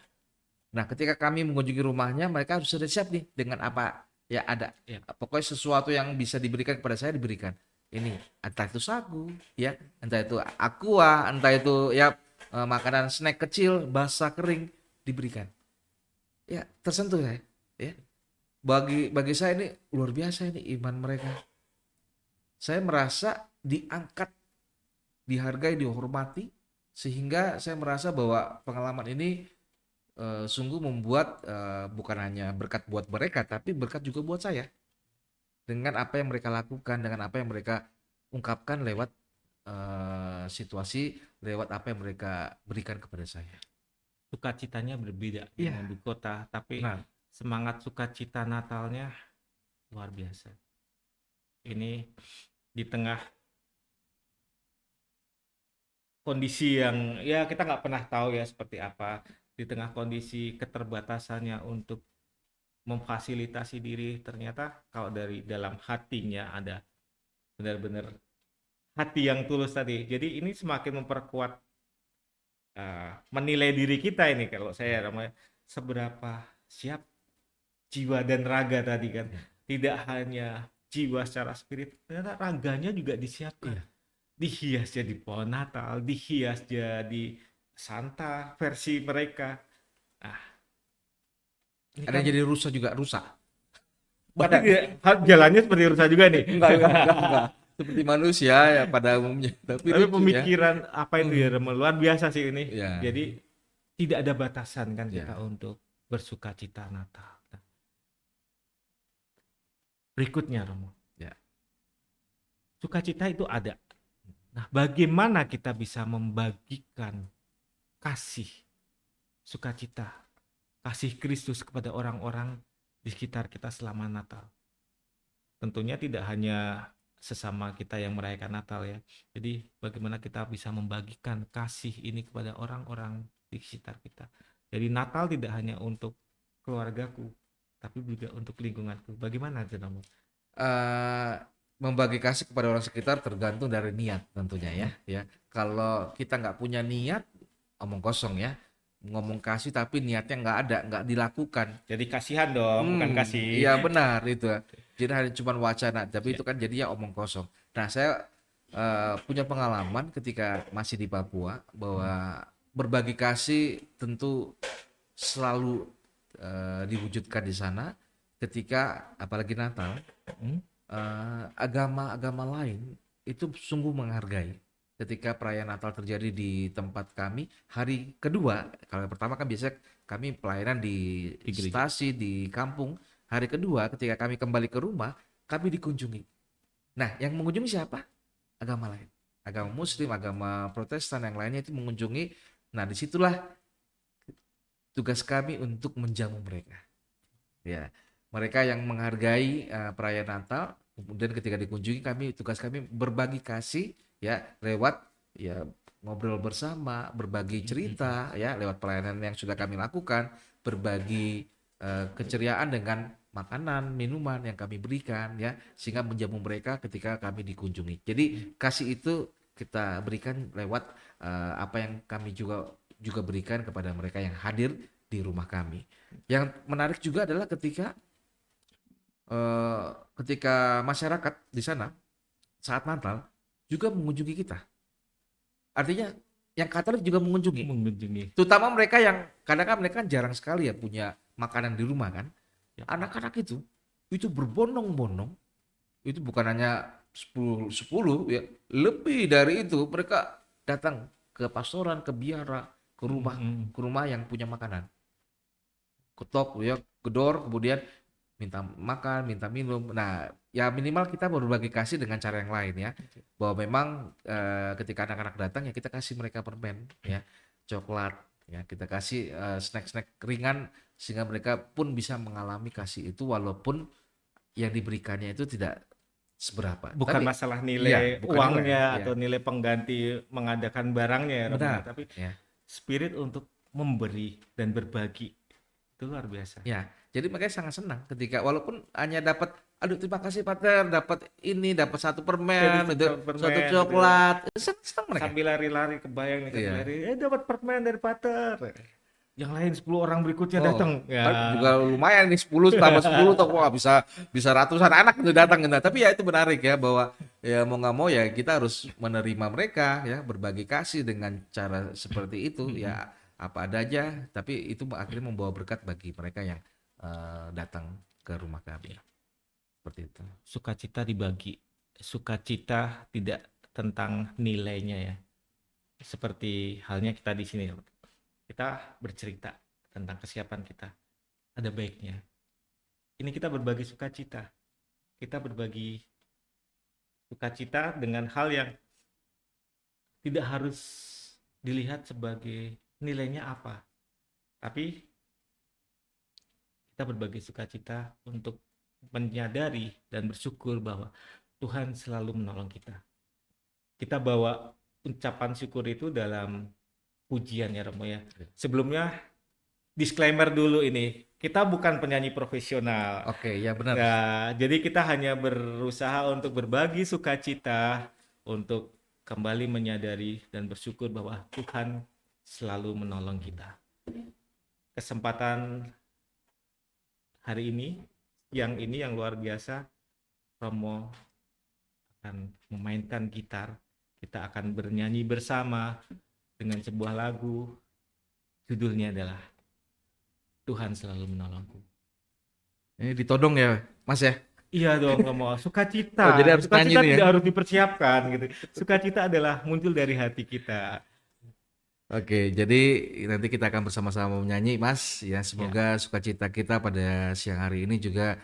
Nah, ketika kami mengunjungi rumahnya, mereka harus sudah siap nih dengan apa ya ada. Ya. Pokoknya sesuatu yang bisa diberikan kepada saya diberikan. Ini entah itu sagu, ya, entah itu aqua, entah itu ya makanan snack kecil, basah kering diberikan. Ya, tersentuh saya. Ya, bagi saya ini luar biasa ini iman mereka. Saya merasa diangkat, dihargai, dihormati, sehingga saya merasa bahwa pengalaman ini sungguh membuat bukan hanya berkat buat mereka, tapi berkat juga buat saya. Dengan apa yang mereka lakukan, dengan apa yang mereka ungkapkan lewat situasi, lewat apa yang mereka berikan kepada saya. Sukacitanya berbeda Iya. dengan di kota, tapi Nah, semangat sukacita Natalnya luar biasa. Ini di tengah kondisi yang ya kita nggak pernah tahu ya seperti apa, di tengah kondisi keterbatasannya untuk memfasilitasi diri, ternyata kalau dari dalam hatinya ada benar-benar hati yang tulus tadi. Jadi ini semakin memperkuat menilai diri kita ini kalau saya namanya seberapa siap jiwa dan raga tadi kan. Tidak hanya jiwa secara spirit, ternyata raganya juga disiapkan. Iya. Dihias jadi pohon Natal, dihias jadi Santa versi mereka. Nah, ini ada kan yang jadi rusa juga, rusa. berarti jalannya seperti rusa juga nih. Enggak. Seperti manusia ya pada umumnya. Tapi Tapi lucu ya. pemikiran apa itu ya Remo, luar biasa sih ini. Ya. Jadi tidak ada batasan kan Ya. kita untuk bersukacita Natal. Nah, berikutnya Romo. Ya. Sukacita itu ada. Nah, bagaimana kita bisa membagikan kasih sukacita, kasih Kristus kepada orang-orang di sekitar kita selama Natal? Tentunya tidak hanya sesama kita yang merayakan Natal ya. Jadi bagaimana kita bisa membagikan kasih ini kepada orang-orang di sekitar kita. Jadi Natal tidak hanya untuk keluargaku, tapi juga untuk lingkunganku. Bagaimana Jenamo? Membagi kasih kepada orang sekitar tergantung dari niat tentunya ya. Ya, kalau kita nggak punya niat, omong kosong ya. Ngomong kasih tapi niatnya nggak ada, nggak dilakukan. Jadi kasihan dong, bukan kasih. Iya benar itu. Jadi hanya cuma wacana, tapi Ya. itu kan jadinya omong kosong. Nah, saya punya pengalaman ketika masih di Papua bahwa berbagi kasih tentu selalu diwujudkan di sana ketika apalagi Natal. Hmm? Agama-agama lain itu sungguh menghargai ketika perayaan Natal terjadi di tempat kami hari kedua. Kalau yang pertama kan biasanya kami pelayanan di Di gereja. stasi di kampung. Hari kedua ketika kami kembali ke rumah kami dikunjungi. Nah, yang mengunjungi siapa? Agama lain, agama Muslim, agama Protestan yang lainnya itu mengunjungi. Nah, disitulah tugas kami untuk menjamu mereka. Ya, mereka yang menghargai perayaan Natal, kemudian ketika dikunjungi tugas kami berbagi kasih ya lewat ya ngobrol bersama, berbagi cerita ya lewat pelayanan yang sudah kami lakukan, berbagi keceriaan dengan makanan, minuman yang kami berikan ya sehingga menjamu mereka ketika kami dikunjungi. Jadi kasih itu kita berikan lewat apa yang kami juga berikan kepada mereka yang hadir di rumah kami. Yang menarik juga adalah eh, ketika masyarakat di sana saat Natal juga mengunjungi kita. Artinya yang Katolik juga mengunjungi. Mengunjungi. Terutama mereka yang kadang kan mereka kan jarang sekali ya punya makanan di rumah kan. Ya. Anak-anak itu berbondong-bondong. Itu bukan hanya 10 ya, lebih dari itu mereka datang ke pastoran, ke biara, Mm-mm. ke rumah yang punya makanan. Ketok ya, gedor, kemudian minta makan, minta minum. Nah, ya minimal kita berbagi kasih dengan cara yang lain ya. Bahwa memang ketika anak-anak datang ya kita kasih mereka permen ya, coklat ya, kita kasih snack-snack ringan sehingga mereka pun bisa mengalami kasih itu walaupun yang diberikannya itu tidak seberapa. Bukan Tapi masalah iya, nilai bukan nilai uangnya ya. atau nilai pengganti mengadakan barangnya ya Romo ya, Benar tapi ya. spirit untuk memberi dan berbagi itu luar biasa. Ya, jadi makanya sangat senang ketika walaupun hanya dapat, aduh terima kasih Pater, dapat ini, dapat satu Jadi permen, itu satu permen gitu ya. coklat, senang mereka. Sambil lari-lari kebayang nih sambil Iya. lari, dapat permen dari Pater. Yang lain 10 orang berikutnya Oh, datang. Ya. kan juga lumayan nih 10 tambah 10 tuh wah bisa bisa ratusan anak itu datang gitu. Tapi ya itu menarik ya bahwa ya mau nggak mau ya kita harus menerima mereka ya berbagi kasih dengan cara seperti itu Mm-mm. ya apa adanya tapi itu akhirnya membawa berkat bagi mereka yang datang ke rumah kami seperti itu. Sukacita dibagi. Sukacita tidak tentang nilainya ya. Seperti halnya kita di sini. Kita bercerita tentang kesiapan kita. Ada baiknya. Ini kita berbagi sukacita. Kita berbagi sukacita dengan hal yang tidak harus dilihat sebagai nilainya apa. Tapi kita berbagi sukacita untuk menyadari dan bersyukur bahwa Tuhan selalu menolong kita. Kita bawa ucapan syukur itu dalam pujian ya Romo ya. Sebelumnya disclaimer dulu ini. Kita bukan penyanyi profesional. Oke, ya benar. Nah, jadi kita hanya berusaha untuk berbagi sukacita, untuk kembali menyadari dan bersyukur bahwa Tuhan selalu menolong kita. Kesempatan hari ini, yang luar biasa, Romo akan memainkan gitar. Kita akan bernyanyi bersama dengan sebuah lagu. Judulnya adalah Tuhan Selalu Menolongku. Ini ditodong ya, Mas ya. Iya dong, Romo. Sukacita. Oh, jadi harus nyanyi Sukacita nih ya. tidak harus dipersiapkan gitu. Sukacita adalah muncul dari hati kita. Oke, jadi nanti kita akan bersama-sama menyanyi, Mas. Ya, semoga sukacita kita pada siang hari ini juga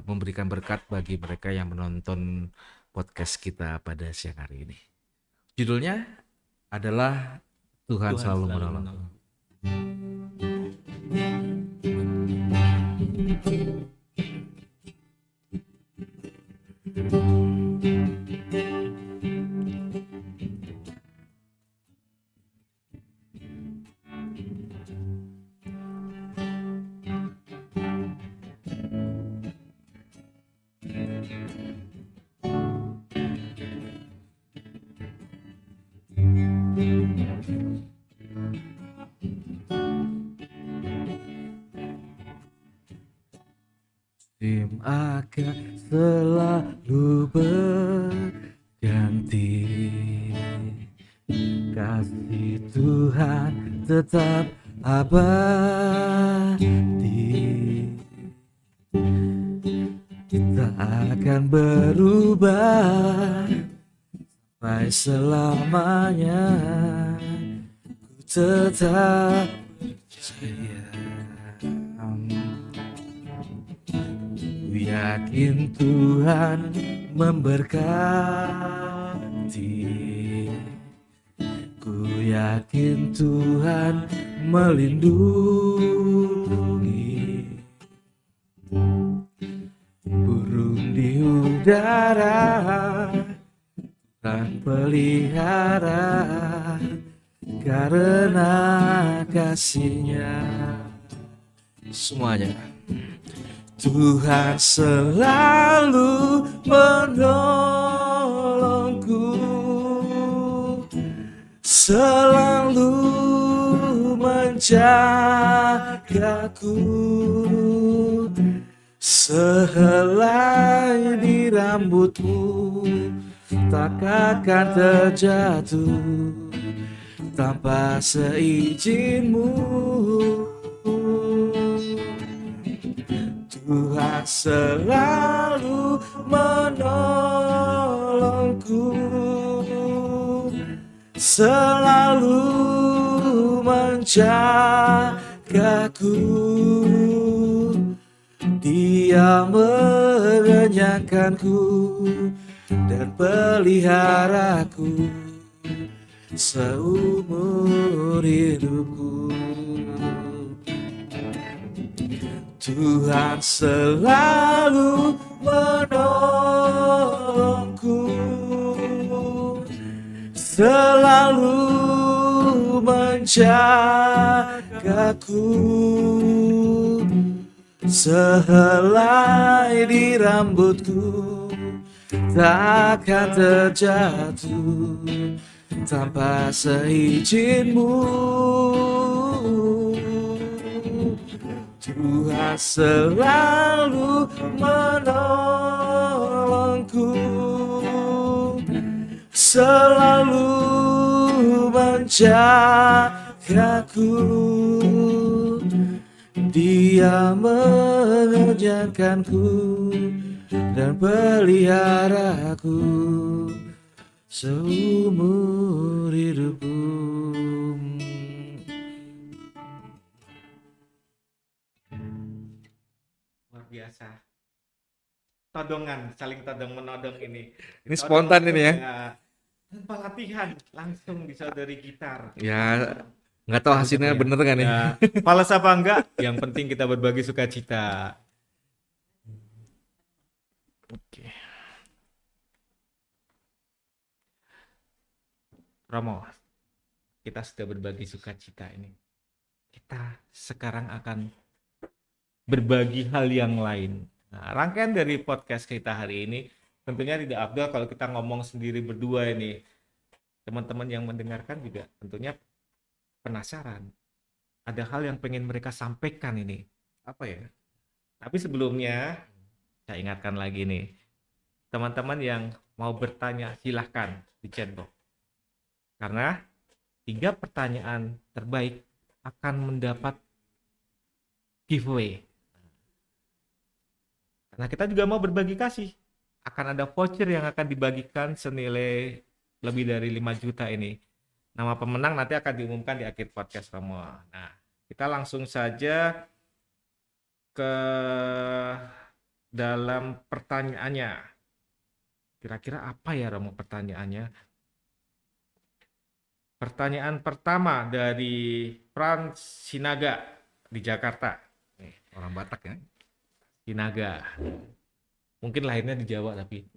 memberikan berkat bagi mereka yang menonton podcast kita pada siang hari ini. Judulnya adalah Tuhan Selalu Menolong. Musim akan selalu ganti. Kasih Tuhan tetap abadi. Kita akan berubah sampai selamanya. Ku tetap percaya. Ku yakin Tuhan memberkati. Ku yakin Tuhan melindungi. Burung di udara Tuhan pelihara karena kasih-Nya. Semuanya. Tuhan selalu menolongku, selalu menjagaku. Sehelai di rambutmu tak akan terjatuh tanpa seizin-Mu. Tuhan selalu menolongku, selalu menjagaku. Dia mengenyangkanku dan peliharaku seumur hidupku. Tuhan selalu menolongku, selalu menjagaku. Sehelai di rambutku takkan terjatuh tanpa seizin-Mu. Tuhan selalu menolongku, selalu menjagaku. Dia mengenyangkanku dan peliharaku seumur hidupku. Luar biasa. Todongan, saling todong menodong ini. Ini spontan ini ya. Tanpa latihan, langsung bisa dari gitar. Ya, nggak tahu hasilnya bener kan nih. Ya, fals apa enggak? Yang penting kita berbagi sukacita. Oke. Romo, kita sudah berbagi sukacita ini. Kita sekarang akan berbagi hal yang lain. Nah, rangkaian dari podcast kita hari ini tentunya tidak afdal kalau kita ngomong sendiri berdua ini. Teman-teman yang mendengarkan juga tentunya penasaran. Ada hal yang pengen mereka sampaikan ini. Apa ya? Tapi sebelumnya saya ingatkan lagi nih. Teman-teman yang mau bertanya silahkan di chatbox. Karena 3 pertanyaan terbaik akan mendapat giveaway. Karena kita juga mau berbagi kasih. Akan ada voucher yang akan dibagikan senilai lebih dari 5 juta ini. Nama pemenang nanti akan diumumkan di akhir podcast Romo. Nah, kita langsung saja ke dalam pertanyaannya. Kira-kira apa ya Romo pertanyaannya? Pertanyaan pertama dari Frans Sinaga di Jakarta. Orang Batak ya? Sinaga. Mungkin lahirnya di Jawa tapi.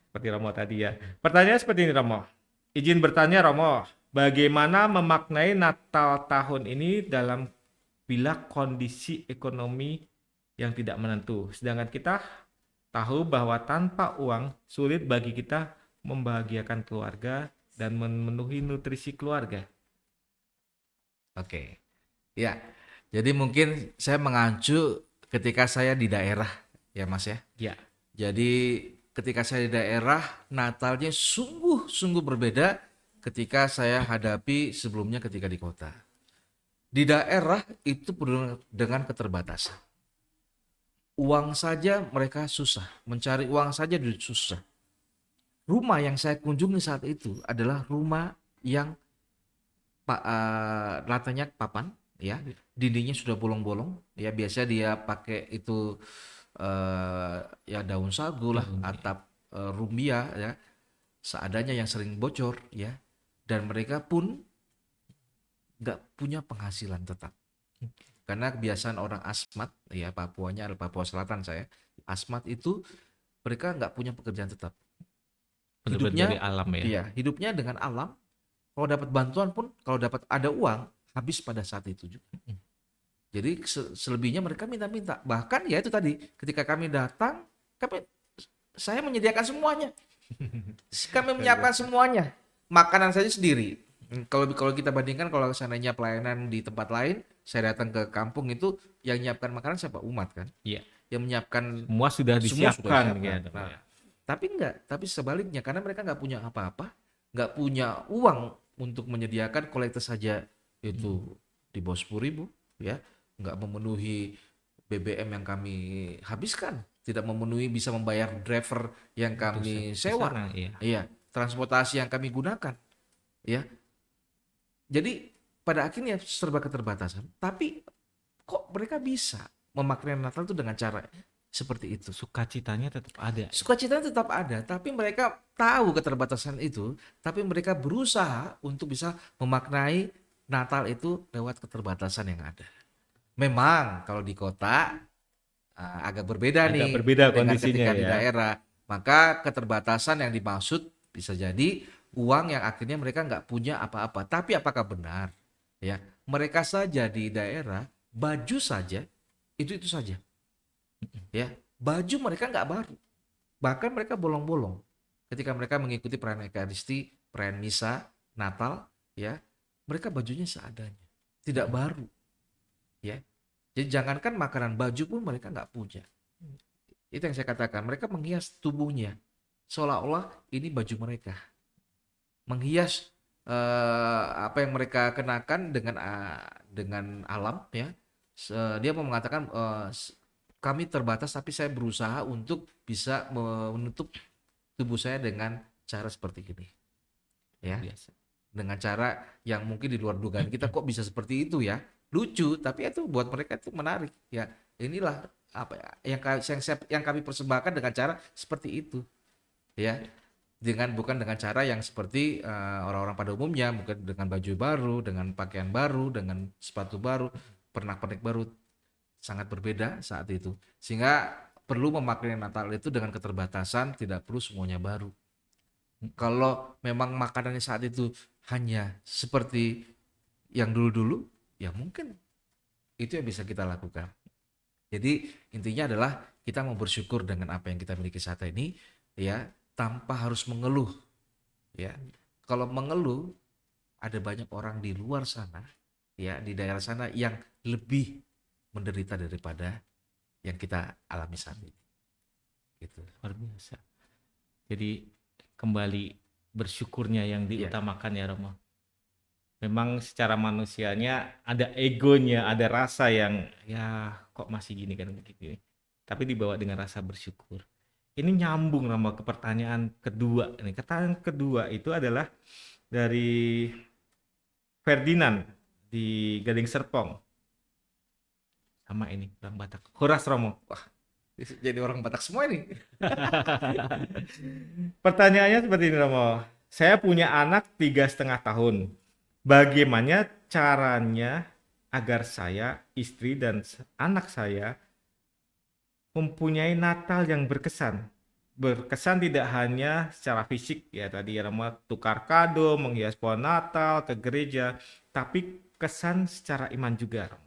Seperti Romo tadi ya. Pertanyaan seperti ini Romo. Izin bertanya Romo, bagaimana memaknai Natal tahun ini dalam bila kondisi ekonomi yang tidak menentu. Sedangkan kita tahu bahwa tanpa uang sulit bagi kita membahagiakan keluarga dan memenuhi nutrisi keluarga. Oke. Ya. Jadi mungkin saya mengacu ketika saya di daerah ya Mas ya. Ya. Jadi ketika saya di daerah, Natalnya sungguh-sungguh berbeda ketika saya hadapi sebelumnya ketika di kota. Di daerah itu penuh dengan keterbatasan. Uang saja mereka susah, mencari uang saja susah. Rumah yang saya kunjungi saat itu adalah rumah yang lantainya papan, ya, dindingnya sudah bolong-bolong, ya biasa dia pakai itu ya daun sagu lah, atap rumbia, ya, seadanya yang sering bocor, ya, dan mereka pun nggak punya penghasilan tetap. Karena kebiasaan orang Asmat, ya Papuanya adalah Papua Selatan saya, Asmat itu mereka nggak punya pekerjaan tetap. Benar-benar dari Hidupnya, alam ya. iya, hidupnya dengan alam. Kalau dapat bantuan pun, kalau dapat ada uang, habis pada saat itu juga. Jadi selebihnya mereka minta-minta. Bahkan ya itu tadi, ketika kami datang, saya menyediakan semuanya. Kami menyiapkan semuanya. Makanan saja sendiri. Kalau kita bandingkan, kalau seandainya pelayanan di tempat lain, saya datang ke kampung itu yang menyiapkan makanan siapa? Umat kan. Iya. Yang menyiapkan Semua sudah semua sudah disiapkan disiapkan. gitu Nah, ya. tapi enggak, tapi sebaliknya karena mereka nggak punya apa-apa, nggak punya uang untuk menyediakan kolektor saja itu di bawah 10.000, ya, nggak memenuhi BBM yang kami habiskan, tidak memenuhi bisa membayar driver yang Untuk kami ke sewa, sana iya. iya, transportasi yang kami gunakan, ya. Jadi pada akhirnya serba keterbatasan, tapi kok mereka bisa memaknai Natal itu dengan cara seperti itu. Sukacitanya tetap ada. Sukacita tetap ada, tapi mereka tahu keterbatasan itu, tapi mereka berusaha untuk bisa memaknai Natal itu lewat keterbatasan yang ada. Memang kalau di kota agak berbeda Agak nih berbeda dengan kondisinya ketika di ya. daerah. Maka keterbatasan yang dimaksud bisa jadi uang yang akhirnya mereka nggak punya apa-apa. Tapi apakah benar? Ya, mereka saja di daerah baju saja itu saja. Ya, baju mereka nggak baru. Bahkan mereka bolong-bolong ketika mereka mengikuti perayaan Ekaristi, perayaan Misa, Natal, ya, mereka bajunya seadanya, tidak baru, ya. Jadi jangankan makanan, baju pun mereka nggak punya. Itu yang saya katakan, mereka menghias tubuhnya seolah-olah ini baju mereka, menghias apa yang mereka kenakan dengan alam, ya. Dia mau mengatakan kami terbatas, tapi saya berusaha untuk bisa menutup tubuh saya dengan cara seperti ini, ya, Biasa. dengan cara yang mungkin di luar dugaan kita, kok bisa seperti itu ya, lucu, tapi itu buat mereka itu menarik, ya. Inilah apa ya, yang kami persembahkan dengan cara seperti itu, ya, bukan dengan cara yang seperti orang-orang pada umumnya, mungkin dengan baju baru, dengan pakaian baru, dengan sepatu baru, pernak-pernik baru, sangat berbeda saat itu, sehingga perlu memaknai Natal itu dengan keterbatasan, tidak perlu semuanya baru. Kalau memang makanannya saat itu hanya seperti yang dulu-dulu, ya mungkin itu yang bisa kita lakukan. Jadi intinya adalah kita mau bersyukur dengan apa yang kita miliki saat ini, ya, tanpa harus mengeluh, ya. Kalau mengeluh, ada banyak orang di luar sana, ya, di daerah sana yang lebih menderita daripada yang kita alami saat ini. Gitu. Luar biasa. Jadi kembali bersyukurnya yang Iya. diutamakan ya Romo. Memang secara manusianya ada egonya, ada rasa yang ya kok masih gini kan begitu. Tapi dibawa dengan rasa bersyukur. Ini nyambung sama ke pertanyaan kedua. Ini pertanyaan kedua itu adalah dari Ferdinand di Gading Serpong. Sama ini orang Batak. Horas Romo. Jadi orang Batak semua ini. Pertanyaannya seperti ini Romo. Saya punya anak 3,5 tahun. Bagaimana caranya agar saya, istri dan anak saya mempunyai Natal yang berkesan? Berkesan tidak hanya secara fisik ya tadi ya Romo, tukar kado, menghias pohon Natal ke gereja, tapi kesan secara iman juga Romo.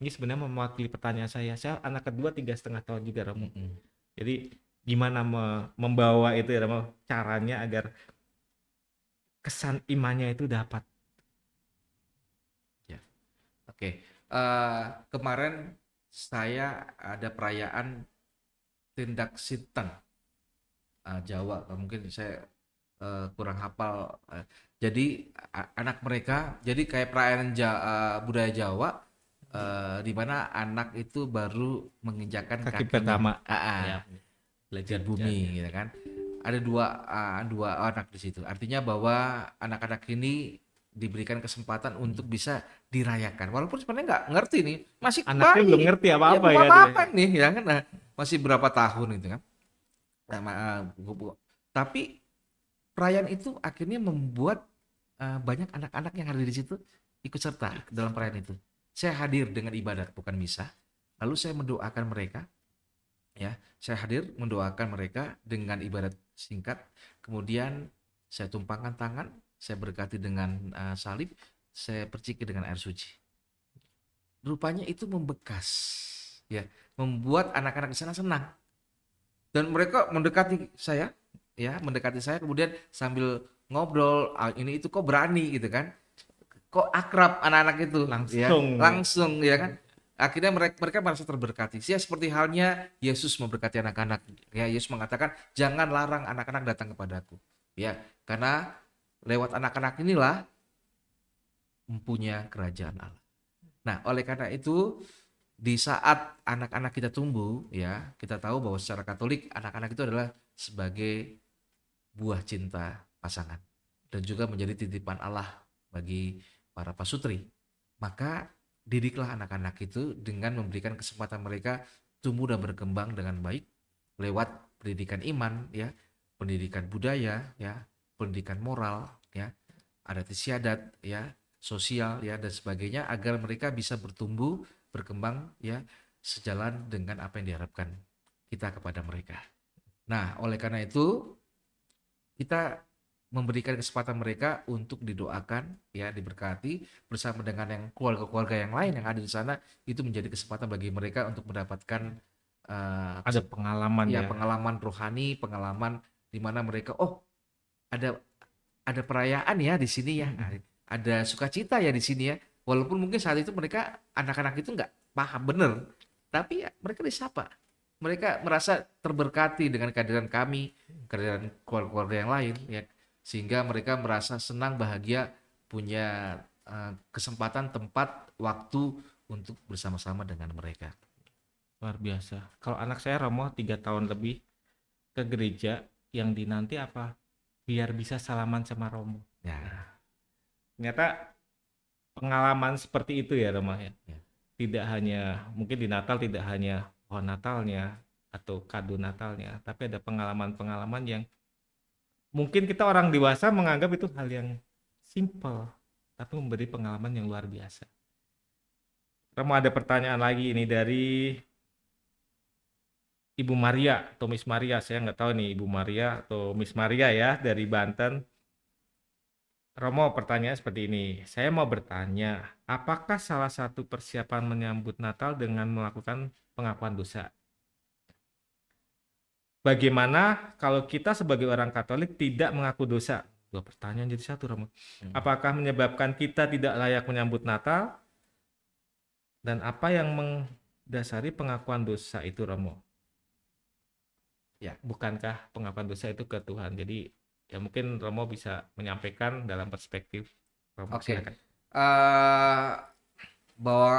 Ini sebenarnya mewakili pertanyaan saya. Saya anak kedua 3,5 tahun juga Romo. Jadi gimana membawa itu ya Romo, caranya agar kesan imannya itu dapat. Ya. Oke. Kemarin saya ada perayaan Tindak Sintang. Jawa, mungkin saya kurang hafal. Jadi anak mereka, jadi kayak perayaan budaya Jawa, di mana anak itu baru menginjakkan Kaki kakinya pertama. Ya, di belajar bumi, gitu kan. Ada dua anak di situ. Artinya bahwa anak-anak ini diberikan kesempatan untuk bisa dirayakan. Walaupun sebenarnya nggak ngerti nih, masih anaknya belum bayi, ngerti ya apa-apa belum ya dia. apa-apa nih, ya kan. Nah, masih berapa tahun gitu kan. Nah, tapi perayaan itu akhirnya membuat banyak anak-anak yang ada di situ ikut serta dalam perayaan itu. Saya hadir dengan ibadat, bukan misa. Lalu saya mendoakan mereka, ya. Saya hadir mendoakan mereka dengan ibadat singkat. Kemudian saya tumpangkan tangan, saya berkati dengan salib, saya perciki dengan air suci. Rupanya itu membekas, ya, membuat anak-anak di sana senang. Dan mereka mendekati saya, ya, mendekati saya, kemudian sambil ngobrol, ini itu kok berani gitu kan, kok akrab anak-anak itu, ya, Langsung. langsung, ya kan. Akhirnya mereka merasa terberkati. Ya, seperti halnya Yesus memberkati anak-anak. Ya, Yesus mengatakan jangan larang anak-anak datang kepadaku, ya, karena lewat anak-anak inilah mempunyai kerajaan Allah. Nah, oleh karena itu di saat anak-anak kita tumbuh, ya, kita tahu bahwa secara Katolik anak-anak itu adalah sebagai buah cinta pasangan dan juga menjadi titipan Allah bagi para pasutri. Maka didiklah anak-anak itu dengan memberikan kesempatan mereka tumbuh dan berkembang dengan baik lewat pendidikan iman, ya, pendidikan budaya, ya, pendidikan moral, ya, adat istiadat, ya, sosial, ya, dan sebagainya, agar mereka bisa bertumbuh berkembang, ya, sejalan dengan apa yang diharapkan kita kepada mereka. Nah, oleh karena itu kita memberikan kesempatan mereka untuk didoakan, ya, diberkati bersama dengan yang keluarga-keluarga yang lain yang ada di sana. Itu menjadi kesempatan bagi mereka untuk mendapatkan Ada pengalaman ya, ya. pengalaman rohani, pengalaman di mana mereka, oh, ada perayaan ya di sini ya, ada sukacita ya di sini ya. Walaupun mungkin saat itu mereka anak-anak itu nggak paham bener, tapi ya, mereka disapa. Mereka merasa terberkati dengan kehadiran kami, kehadiran keluarga-keluarga yang lain, ya, sehingga mereka merasa senang, bahagia, punya kesempatan, tempat, waktu untuk bersama-sama dengan mereka. Luar biasa. Kalau anak saya Romo 3 tahun lebih ke gereja yang dinanti apa? Biar bisa salaman sama Romo. Ya, Ternyata pengalaman seperti itu ya Romo ya. ya. Tidak hanya mungkin di Natal tidak hanya pohon Natalnya atau kado Natalnya, tapi ada pengalaman-pengalaman yang mungkin kita orang dewasa menganggap itu hal yang simple, tapi memberi pengalaman yang luar biasa. Romo ada pertanyaan lagi ini dari Ibu Maria atau Miss Maria, saya nggak tahu nih Ibu Maria atau Miss Maria ya dari Banten. Romo pertanyaan seperti ini, saya mau bertanya, apakah salah satu persiapan menyambut Natal dengan melakukan pengakuan dosa? Bagaimana kalau kita sebagai orang Katolik tidak mengaku dosa? Dua pertanyaan jadi satu, Romo. Apakah menyebabkan kita tidak layak menyambut Natal? Dan apa yang mendasari pengakuan dosa itu, Romo? Ya, bukankah pengakuan dosa itu ke Tuhan? Jadi ya mungkin Romo bisa menyampaikan dalam perspektif Romo. Oke. Silakan. Bahwa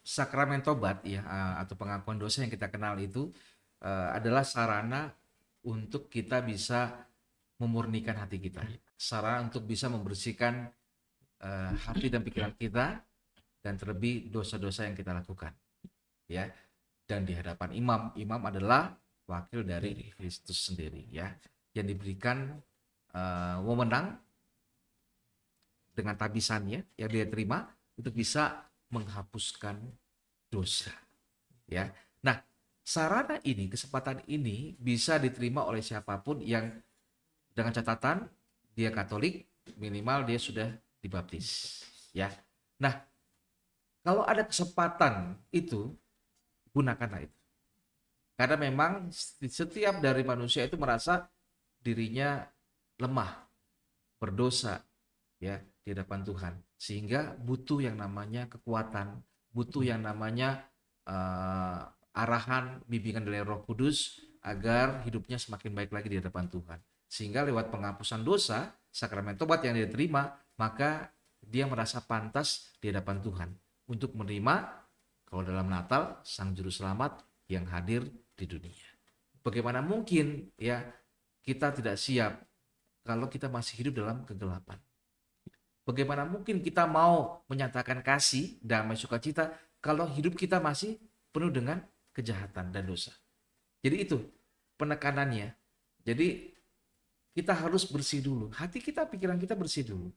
sakramen tobat, ya, atau pengakuan dosa yang kita kenal itu adalah sarana untuk kita bisa memurnikan hati kita, sarana untuk bisa membersihkan hati dan pikiran kita, dan terlebih dosa-dosa yang kita lakukan, ya. Dan di hadapan imam adalah wakil dari Kristus sendiri, ya, yang diberikan wewenang dengan tabisannya yang dia terima untuk bisa menghapuskan dosa, ya. Nah, sarana ini, kesempatan ini bisa diterima oleh siapapun yang dengan catatan dia Katolik, minimal dia sudah dibaptis, ya. Nah, kalau ada kesempatan itu, gunakanlah itu. Karena memang setiap dari manusia itu merasa dirinya lemah, berdosa, ya, di hadapan Tuhan, sehingga butuh yang namanya kekuatan, butuh yang namanya arahan, bimbingan dari Roh Kudus, agar hidupnya semakin baik lagi di hadapan Tuhan. Sehingga lewat penghapusan dosa, sakramen tobat yang dia terima, maka dia merasa pantas di hadapan Tuhan untuk menerima, kalau dalam Natal, Sang Juru Selamat yang hadir di dunia. Bagaimana mungkin ya kita tidak siap kalau kita masih hidup dalam kegelapan? Bagaimana mungkin kita mau menyatakan kasih, damai, sukacita kalau hidup kita masih penuh dengan kejahatan dan dosa? Jadi itu penekanannya. Jadi kita harus bersih dulu. Hati kita, pikiran kita bersih dulu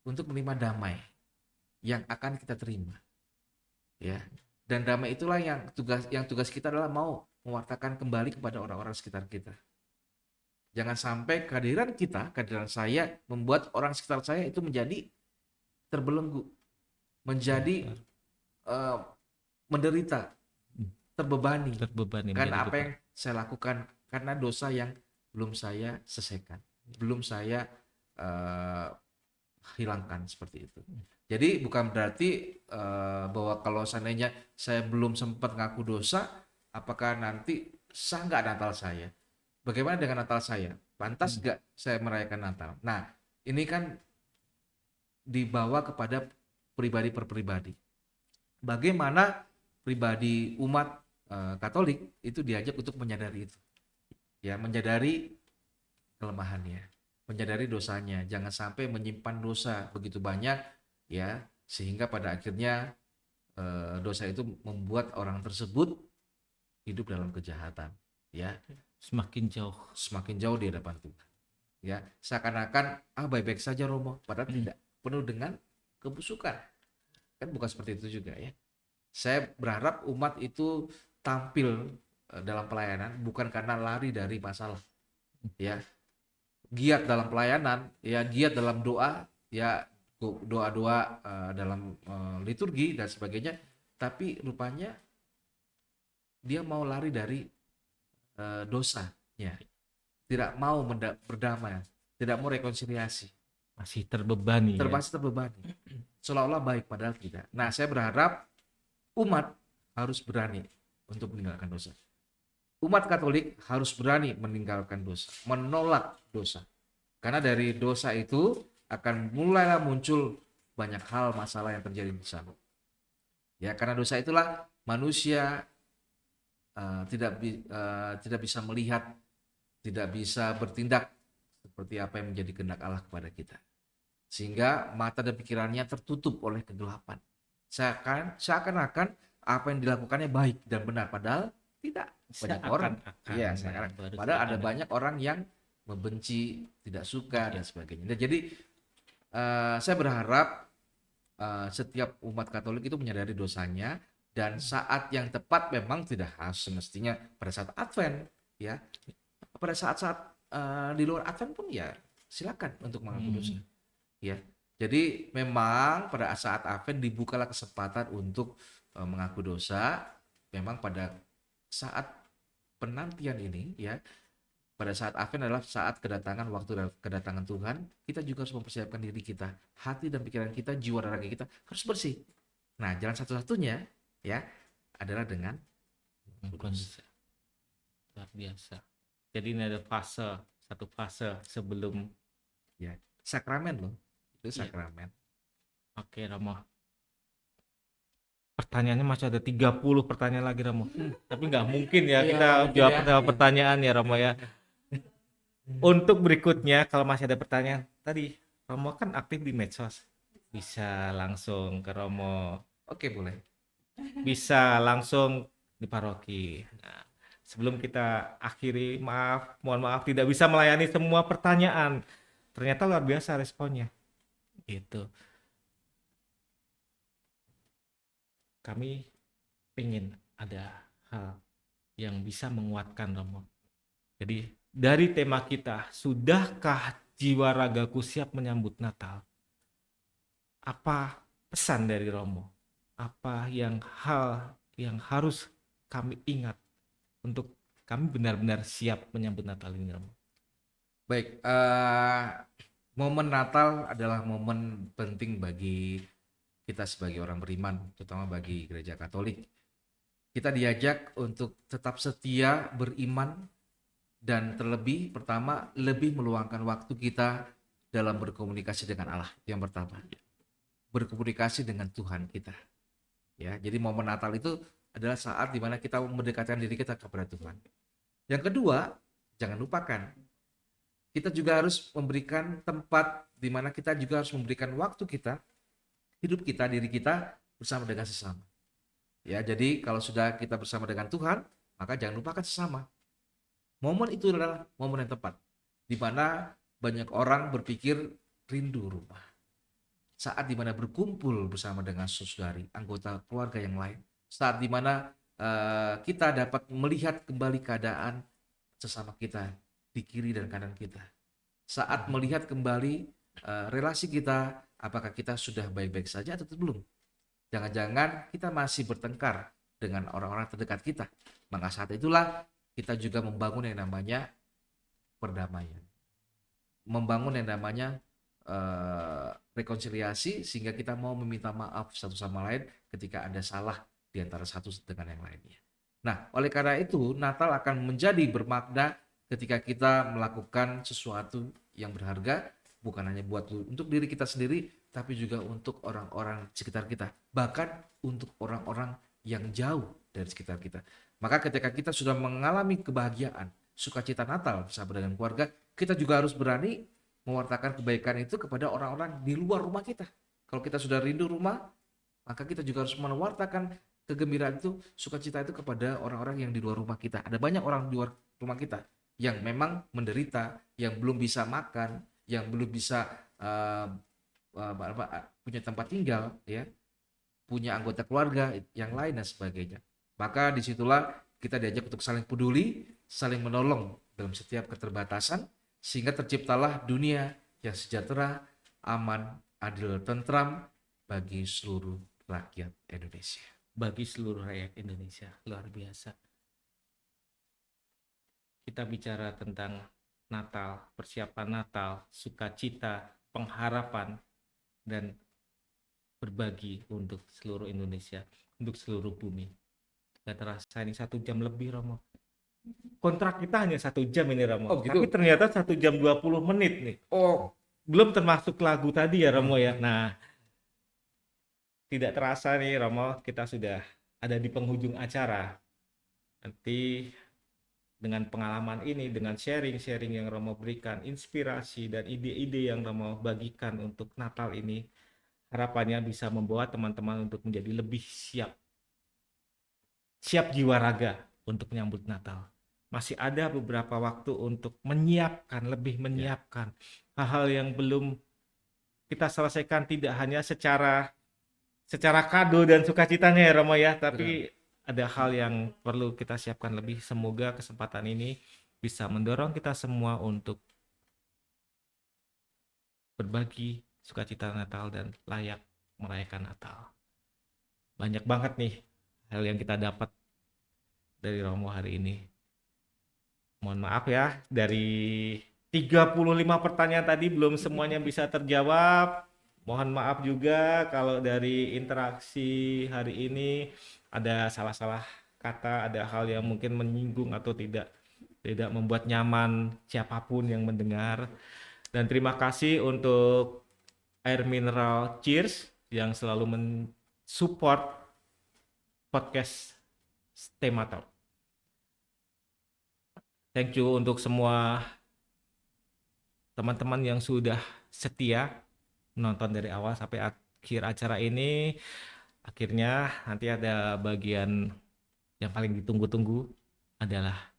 untuk menerima damai yang akan kita terima. Ya. Dan damai itulah yang tugas kita adalah mau mewartakan kembali kepada orang-orang sekitar kita. Jangan sampai kehadiran saya membuat orang sekitar saya itu menjadi terbelenggu, menjadi menderita, terbebani karena apa yang saya lakukan, karena dosa yang belum saya selesaikan, belum saya hilangkan, seperti itu. Jadi bukan berarti bahwa kalau seandainya saya belum sempat ngaku dosa, apakah nanti sah nggak Natal saya? Bagaimana dengan Natal saya? Pantas nggak saya merayakan Natal? Nah, ini kan dibawa kepada pribadi per pribadi. Bagaimana pribadi umat Katolik itu diajak untuk menyadari itu, ya, menyadari kelemahannya, menyadari dosanya, jangan sampai menyimpan dosa begitu banyak, ya, sehingga pada akhirnya dosa itu membuat orang tersebut hidup dalam kejahatan, ya, semakin jauh di hadapan Tuhan, ya, seakan-akan baik-baik saja Romo, padahal tidak, penuh dengan kebusukan, kan bukan seperti itu juga, ya. Saya berharap umat itu tampil dalam pelayanan bukan karena lari dari masalah, ya, giat dalam pelayanan, ya, giat dalam doa, ya, doa-doa dalam liturgi dan sebagainya, tapi rupanya dia mau lari dari dosanya, tidak mau berdamai, tidak mau rekonsiliasi, masih terbebani, seolah-olah baik padahal tidak. Nah, saya berharap umat harus berani untuk meninggalkan dosa. Umat Katolik harus berani meninggalkan dosa, menolak dosa. Karena dari dosa itu akan mulailah muncul banyak hal masalah yang terjadi di sana. Ya, karena dosa itulah manusia tidak bisa melihat, tidak bisa bertindak seperti apa yang menjadi kehendak Allah kepada kita. Sehingga mata dan pikirannya tertutup oleh kegelapan. Seakan-akan apa yang dilakukannya baik dan benar, padahal tidak. Banyak orang, ya, padahal ada banyak orang yang membenci, tidak suka, dan sebagainya. Dan jadi saya berharap setiap umat Katolik itu menyadari dosanya, dan saat yang tepat memang tidak harus semestinya pada saat Advent, ya, pada saat-saat di luar Advent pun ya silakan untuk mengaku dosa, ya. Jadi memang pada saat Advent dibukalah kesempatan untuk mengaku dosa. Memang pada saat penantian ini, ya, pada saat Advent adalah saat kedatangan Tuhan. Kita juga harus mempersiapkan diri kita, hati dan pikiran kita, jiwa dan raga kita harus bersih. Nah, jalan satu-satunya, ya, adalah dengan dosa. Luar biasa. Jadi ini ada satu fase sebelum, ya, sakramen loh, itu sakramen. Oke, Romo. Pertanyaannya masih ada 30 pertanyaan lagi, Romo. Tapi nggak mungkin ya kita jawab pertanyaan ya, Romo, ya. Untuk berikutnya, kalau masih ada pertanyaan, tadi Romo kan aktif di medsos, bisa langsung ke Romo. Oke, boleh. Bisa langsung di paroki. Nah, sebelum kita akhiri, mohon maaf tidak bisa melayani semua pertanyaan. Ternyata luar biasa responnya. Gitu. Kami ingin ada hal yang bisa menguatkan Romo. Jadi dari tema kita, sudahkah jiwa ragaku siap menyambut Natal? Apa pesan dari Romo? Apa hal yang harus kami ingat untuk kami benar-benar siap menyambut Natal ini, Romo? Baik, momen Natal adalah momen penting bagi kita sebagai orang beriman, terutama bagi Gereja Katolik. Kita diajak untuk tetap setia beriman dan terlebih pertama lebih meluangkan waktu kita dalam berkomunikasi dengan Allah. Itu yang pertama. Berkomunikasi dengan Tuhan kita. Ya, jadi momen Natal itu adalah saat di mana kita mendekatkan diri kita kepada Tuhan. Yang kedua, jangan lupakan kita juga harus memberikan tempat di mana kita juga harus memberikan waktu kita, hidup kita, diri kita bersama dengan sesama. Ya, jadi kalau sudah kita bersama dengan Tuhan, maka jangan lupakan sesama. Momen itu adalah momen yang tepat, di mana banyak orang berpikir rindu rumah. Saat di mana berkumpul bersama dengan saudari, anggota keluarga yang lain. Saat di mana kita dapat melihat kembali keadaan sesama kita di kiri dan kanan kita. Saat melihat kembali relasi kita, apakah kita sudah baik-baik saja atau belum? Jangan-jangan kita masih bertengkar dengan orang-orang terdekat kita. Maka saat itulah kita juga membangun yang namanya perdamaian. Membangun yang namanya rekonsiliasi, sehingga kita mau meminta maaf satu sama lain ketika ada salah di antara satu dengan yang lainnya. Nah, oleh karena itu Natal akan menjadi bermakna ketika kita melakukan sesuatu yang berharga, bukan hanya buat untuk diri kita sendiri, tapi juga untuk orang-orang sekitar kita, bahkan untuk orang-orang yang jauh dari sekitar kita. Maka ketika kita sudah mengalami kebahagiaan, sukacita Natal bersama dengan keluarga, kita juga harus berani mewartakan kebaikan itu kepada orang-orang di luar rumah kita. Kalau kita sudah rindu rumah, maka kita juga harus mewartakan kegembiraan itu, sukacita itu kepada orang-orang yang di luar rumah kita. Ada banyak orang di luar rumah kita yang memang menderita, yang belum bisa makan, yang belum bisa punya tempat tinggal, ya, punya anggota keluarga yang lain dan sebagainya. Maka disitulah kita diajak untuk saling peduli, saling menolong dalam setiap keterbatasan, sehingga terciptalah dunia yang sejahtera, aman, adil, tentram bagi seluruh rakyat Indonesia. Bagi seluruh rakyat Indonesia, luar biasa. Kita bicara tentang Natal, persiapan Natal, sukacita, pengharapan, dan berbagi untuk seluruh Indonesia, untuk seluruh bumi. Gak terasa ini 1 jam lebih, Romo. Kontrak kita hanya 1 jam ini, Romo. Oh, gitu? Tapi ternyata 1 jam 20 menit nih. Oh, Belum termasuk lagu tadi ya, Romo ya. Nah, tidak terasa nih, Romo, kita sudah ada di penghujung acara. Nanti dengan pengalaman ini, dengan sharing-sharing yang Romo berikan, inspirasi dan ide-ide yang Romo bagikan untuk Natal ini, harapannya bisa membawa teman-teman untuk menjadi lebih siap jiwa raga untuk menyambut Natal. Masih ada beberapa waktu untuk lebih menyiapkan hal-hal yang belum kita selesaikan, tidak hanya secara kado dan sukacitanya ya Romo ya, tapi ada hal yang perlu kita siapkan lebih. Semoga kesempatan ini bisa mendorong kita semua untuk berbagi sukacita Natal dan layak merayakan Natal. Banyak banget nih hal yang kita dapat dari Romo hari ini. Mohon maaf ya, dari 35 pertanyaan tadi belum semuanya bisa terjawab. Mohon maaf juga kalau dari interaksi hari ini ada salah-salah kata, ada hal yang mungkin menyinggung atau tidak membuat nyaman siapapun yang mendengar. Dan terima kasih untuk air mineral Cheers yang selalu mensupport podcast Tema Talk. Thank you untuk semua teman-teman yang sudah setia menonton dari awal sampai akhir acara ini. Akhirnya nanti ada bagian yang paling ditunggu-tunggu adalah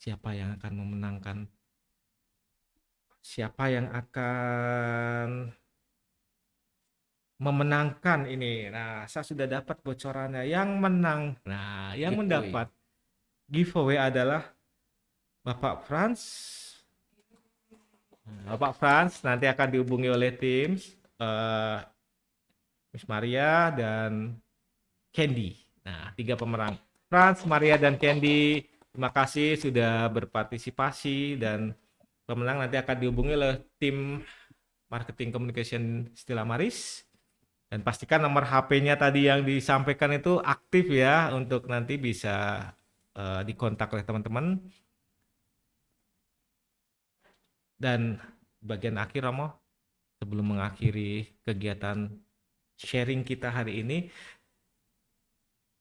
siapa yang akan memenangkan, siapa yang akan memenangkan ini. Nah, saya sudah dapat bocorannya. Yang menang, nah, yang mendapat giveaway adalah Bapak Franz. Bapak Franz nanti akan dihubungi oleh tim Miss Maria dan Candy. Nah, 3 pemenang. Franz, Maria, dan Candy, terima kasih sudah berpartisipasi, dan pemenang nanti akan dihubungi oleh tim marketing communication Stella Maris. Dan pastikan nomor HP-nya tadi yang disampaikan itu aktif ya, untuk nanti bisa dikontak oleh teman-teman. Dan bagian akhir Romo, sebelum mengakhiri kegiatan sharing kita hari ini,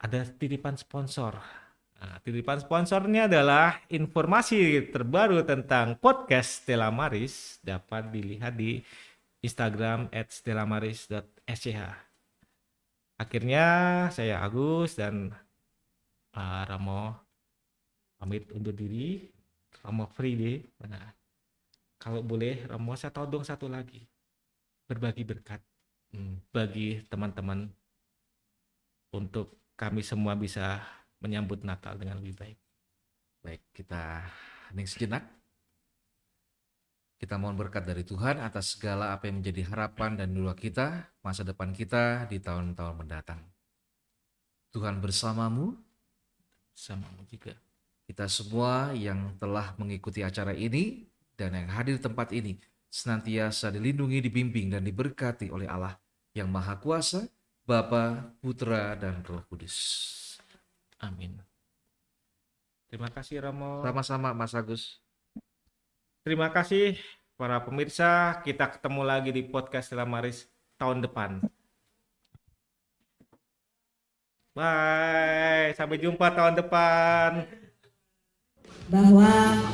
ada titipan sponsor. Nah, titipan sponsornya adalah informasi terbaru tentang podcast Stella Maris dapat dilihat di Instagram @stellamaris.sch. Akhirnya saya Agus dan Ramo pamit undur diri. Ramo free deh. Nah, kalau boleh Ramo saya tahu dong satu lagi, berbagi berkat bagi teman-teman untuk kami semua bisa menyambut Natal dengan lebih baik. Baik, kita hening sejenak. Kita mohon berkat dari Tuhan atas segala apa yang menjadi harapan dan doa kita, masa depan kita di tahun-tahun mendatang. Tuhan bersamamu, Samamu juga. kita semua yang telah mengikuti acara ini dan yang hadir di tempat ini senantiasa dilindungi, dibimbing, dan diberkati oleh Allah yang Maha Kuasa, Bapa, Putra, dan Roh Kudus. Amin. Terima kasih Ramo. Sama-sama Mas Agus. Terima kasih para pemirsa. Kita ketemu lagi di podcast Stella Maris tahun depan. Bye. Sampai jumpa tahun depan. Bahwa